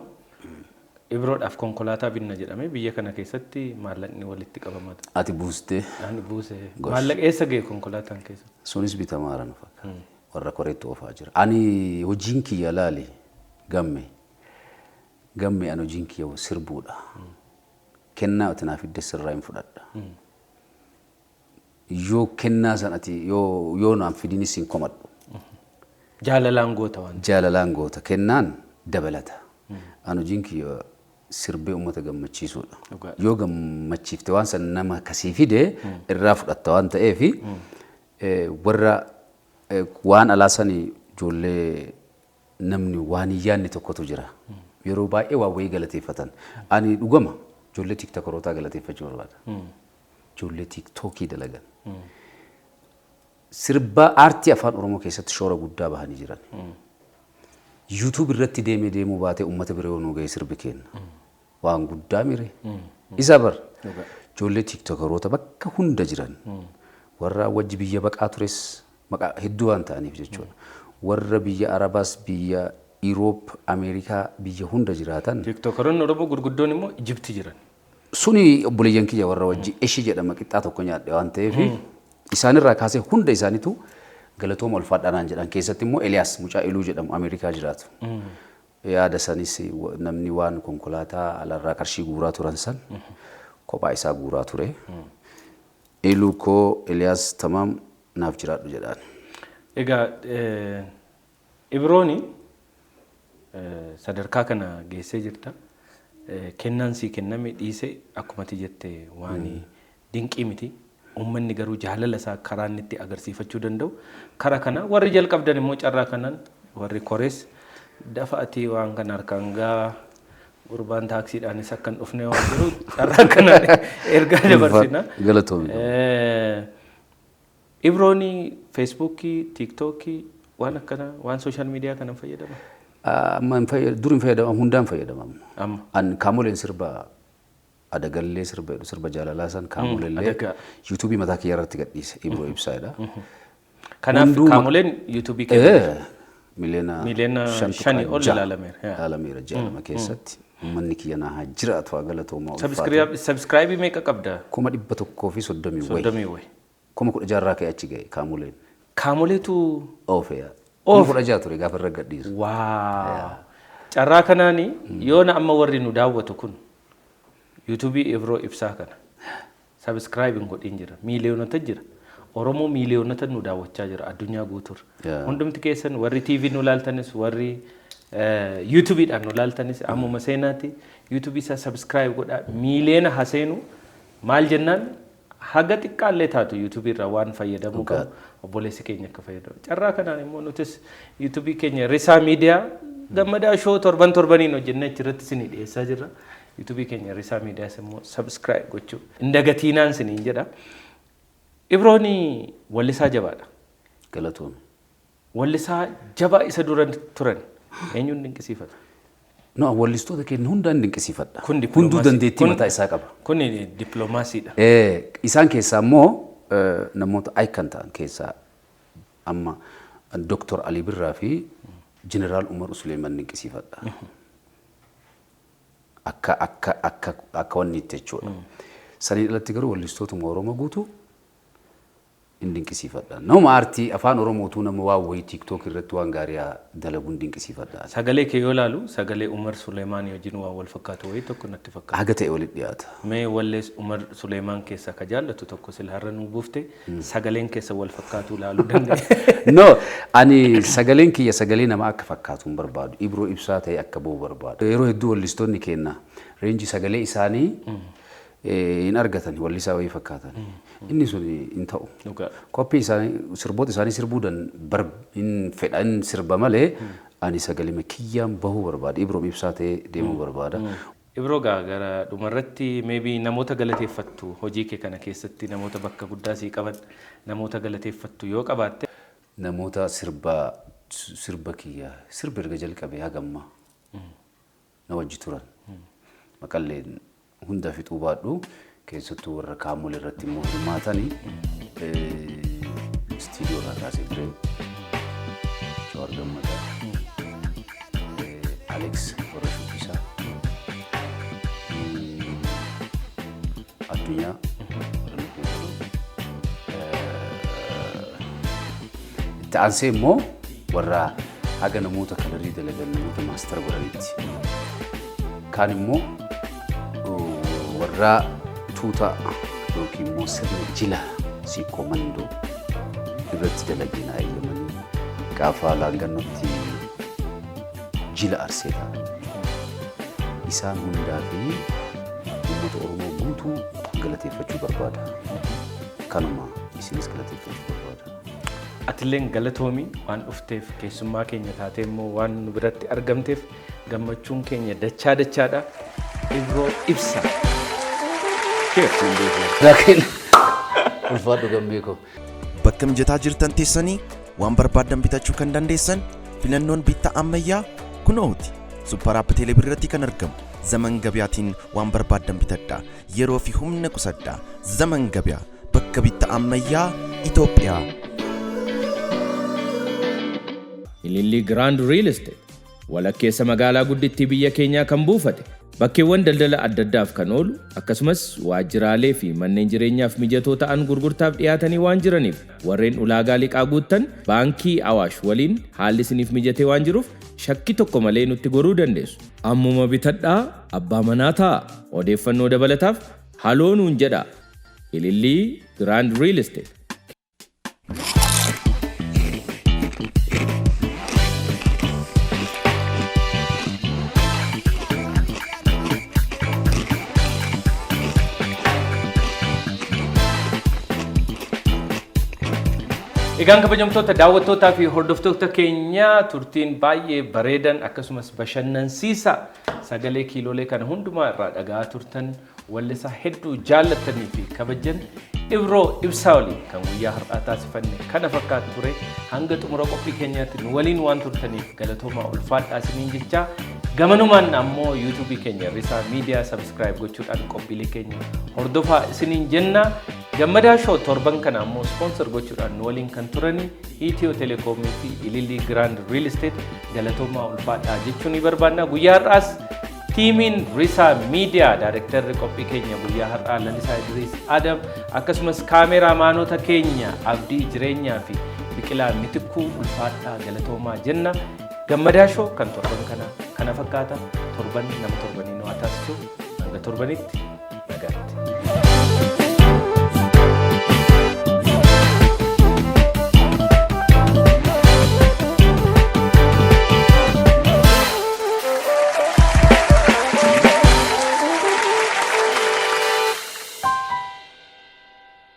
Ibroodhaaf konkolaataa binna jedhamee biyya kana keessatti maallaqni walitti qabamata. Ati buustee. Ani buusee. Maallaqa eessa ga'e konkolaataan keessa? Sunis bitamaara nu fakkaata. Warra koreetti oofaa jira. Ani hojiin kiyya laali gamme. Gamme ani hojiin kiyya sirbuudha. Kennaa ati naaf idde sirraa hin fudhadha. Yoo kennaa sanatti yoo naaf fidinis hin komadhu. Jaalalaan goota waan. Jaalalaan goota. Kennaan dabalata. Ani hojiin kiyya sirbee uummata gammachiisuudha. Yoo gammachiifte waan san nama kasii fide irraa fudhatta waan ta'eef warra waan alaasanii ijoollee namni waan yaanni tokkotu jira. Yeroo baay'ee waa wayii galateeffatan. Ani dhugama ijoollee tiktokorotaa galateeffachuu barbaada. Ijoollee tiktokii dalagan. Sirba aartii afaan Oromoo keessatti shoora guddaa bahanii jiran. YouTube irratti deemuu baatee uummata biroo nu ga'ee sirbi kenna. Waan guddaa mire. Isa bar. Ijoollee tiktokoroota bakka hunda jiran. Warra wajji biyya baqaa tures maqaa hedduu waan ta'aniif jechuudha. Warra biyya Arabaas biyya Europe Ameerikaa biyya hunda jiraatan. Tiktokoroonni Oromoo gurguddoon immoo Ijipti jiran. Suni obboleeyyan kiyya warra wajji eshi jedhama qixxaa tokko nyaadhe waan ta'eef isaanirraa kaasee hunda isaaniitu galatooma ulfaadhaanaan jedhan keessatti immoo Eliyaas mucaa Iluu jedhamu Ameerikaa jiraatu. Yaada sanis namni waan konkolaataa alarraa qarshii guuraa turan san kophaa isaa guuraa ture. Iluu koo Eliyaas tamaam naaf jiraadhu jedhaan. Egaa Ibrooni sadarkaa kana geessee jirta. Kennaan sii kenname dhiise akkumatti jette waan dinqii miti. Uummanni garuu jaalala isaa karaa inni itti agarsiifachuu danda'u. Karaa kana warri jalqabdan immoo carraa kanaan warri korees dafa ati waan kana harkaan gaa gurbaan taaksiidhaanis akkan dhufne waan jiru carraa kanaan ergaa dabarsina. Galatoomii. Ibrooni feesbuukii, tiiktookii waan akkana waan sooshaal miidiyaa kana fayyadama. Dur hin fayyadamam hundaan fayyadamam. Amma. An kaamoleen sirba adagallee sirba jaalalaa san kaamoleellee yuutuubii mataa kiyya irratti gadhiise Ibroo Ibsaadha. Kanaaf kaamoleen yuutuubii keessa miliyoona 5 ol ilaalameera. Ilaalameera jaalama keessatti. Manni kiyya naa jiraatu haa galatoomaa ulfaatu. Subscribe meeqa qabda? 130 wayi. 16 ka'e achi ga'e kaamoleen. Kaamoleetu oofeya. 16 ture gaafa irra gadhiisu. Waaw. Carraa kanaani yoona amma warri nu daawwatu kun YouTube Ibroo Ibsaa kana subscribe godhin jira. Miiliyoonota jira. Oromoo miiliyoonota nu daawwachaa jira addunyaa guutuur. Hundumti keessan warri TV nu laaltanis warri YouTube dhaan nu laaltanis ammuma seenaati YouTube isa subscribe godha miiliyoona haseenu maal jennaan haga xiqqaallee taatu YouTube irraa waan fayyadamu qabu obboleessi keenya akka fayyadamu. Carraa kanaan immoo nutis YouTube keenya Risaa Miidiyaa gammadaa shoo torbaniin hojjennee achirratti isinii dhiyeessaa jirra. YouTube keenya Risaa Miidiyaas immoo subscribe gochuu indagatiinaan isiniin jedha. Ibrooni wallisaa jabaadha. Galatoomii. Wallisaa jabaa isa dura turan eenyuun dinqisiifata? No, wallistoota keenya hundaan dinqisiifadha. Hunduu dandeettii mataa isaa qaba. Kun dippiloomaasiidha. Isaan keessaa immoo namoota icon ta'an keessaa amma Dr. Ali Birraa fi Jeneraal Umar Suleeman dinqisiifadha. Akka wanni itti jechuudha. Sanii dhalatti garuu wallistootuma Oromoo guutuu hin dinqisiifadha. Nama aartii afaan Oromootuu nama waa wayii TikTok irratti waan gaarii dalaguun dinqisiifadha. Sagalee kee yoo ilaalu sagalee Umar Suleemaan wajjin waan wal fakkaatu wayii tokko natti fakkaata. Haga ta'e walitti dhiyaata. Mee wallees Umar Suleemaan keessa ka jaallatu tokko sila har'a nu buufte sagaleen keessa wal fakkaatu ilaaluu danda'e. No, ani sagaleen kiyya sagalee nama akka fakkaatu hin barbaadu. Ibroo Ibsaa ta'e akka ba'u barbaadu. Yeroo hedduu wallistoonni kenna reenji sagalee isaanii in argatan wallisaa wayii fakkaatan. Inni sun hin ta'u. Koppii isaanii sirboota isaanii sirbuudhaan hin fedhan sirba malee ani sagalee kiyyaan bahuu barbaada. Ibroo Ibsaa ta'ee deemuu barbaada. Ibroo gara dhumarratti maybe namoota galateeffattu hojii kee kana keessatti namoota bakka guddaa sii qaban namoota galateeffattu yoo qabaatte. Namoota sirba kiyyaa sirba erga jalqabee hagamma na wajji turan. Maqalleen hunda fixuu baadhu keessattuu warra kaamolee irratti immoo hirmaatanii istiidiyoo irraa kaasee ture. Jawar Gammadaa, Alex warra shubbisaa addunyaa itti aansee immoo warra haga namoota kalarii dalagan namoota maastara godhanitti. Kaan immoo warra tuuta yookiin immoo sirna jila siikoo mandoo irratti dalaginaa eeyyamanii gaafa laangannootti jila arsee ta'an. Isaan hundaa fi uummata Oromoo guutuu galateeffachuu barbaada. Kanuma isinis galateeffachuu barbaada. Atilleen galatoomii waan dhufteef keessummaa keenya taatee immoo waan nu biratti argamteef gammachuun keenya dachaadha. Ibroo ibsa. Laakiin ulfaadhu gammee koo. Bakka mijataa jirtan teessanii waan barbaadan bitachuu kan dandeessan filannoon bittaa ammayyaa kunooti. Super App Teelebirrii irratti kan argamu zaman gabiyaatiin waan barbaadan bitadhaa yeroo fi humna qusadhaa zaman gabiyaa bakka bittaa ammayyaa Itoophiyaa. Ililli Grand Real Estate walakkeessa magaalaa guddittii biyya keenyaa kan buufate bakkeewwan daldala adda addaaf kan oolu akkasumas waajjiraalee fi manneen jireenyaaf mijatoo ta'an gurgurtaaf dhiyaatanii waan jiraniif warreen ulaagaa liqaa guuttan baankii Awaash waliin haalli isiniif mijatee waan jiruuf shakkii tokko malee nutti goruu dandeessu. Ammuma bitadhaa abbaa manaa ta'a. Odeeffannoo dabalataaf haloo nuun jedhaa. Ililli Grand Real Estate. Egaan kabajamtoota daawwattootaa fi hordoftoota keenya turtiin baay'ee bareedan akkasumas bashannansiisaa sagalee kiiloolee kana hundumaa irraa dhagaa turtan wallisaa hedduu jaallattanii fi kabajan Ibroo ibsaa waliin kan guyyaa har'aa taasifanne kana fakkaatu ture hanga xumura qophii keenyaatti nu waliin waan turtaniif galatoomaa ulfaadhaa isiniin jechaa gamanumaan ammoo YouTube keenya Risaa Miidiyaa subscribe gochuudhaan qophiilee keenya hordofaa isiniin jenna. Gammadaa Show torban kana ammoo sponsor gochuudhaan nu waliin kan turani Itiyoo Telekoomii fi Ililli Grand Real Estate galatoomaa ulfaadhaa jechuun ni barbaanna. Guyyaa har'aas tiimiin Risaa Miidiyaa Daayirektarri qophii keenya guyyaa har'aa Lalisaa Idriis Adam akkasumas kaameraamaanota keenya Abdii Jireenyaa fi Biqilaa Mitikkuu ulfaadhaa galatoomaa jenna. Gammadaa Show kan torban kana fakkaata torban nama torbanii nu taasisu hanga torbanitti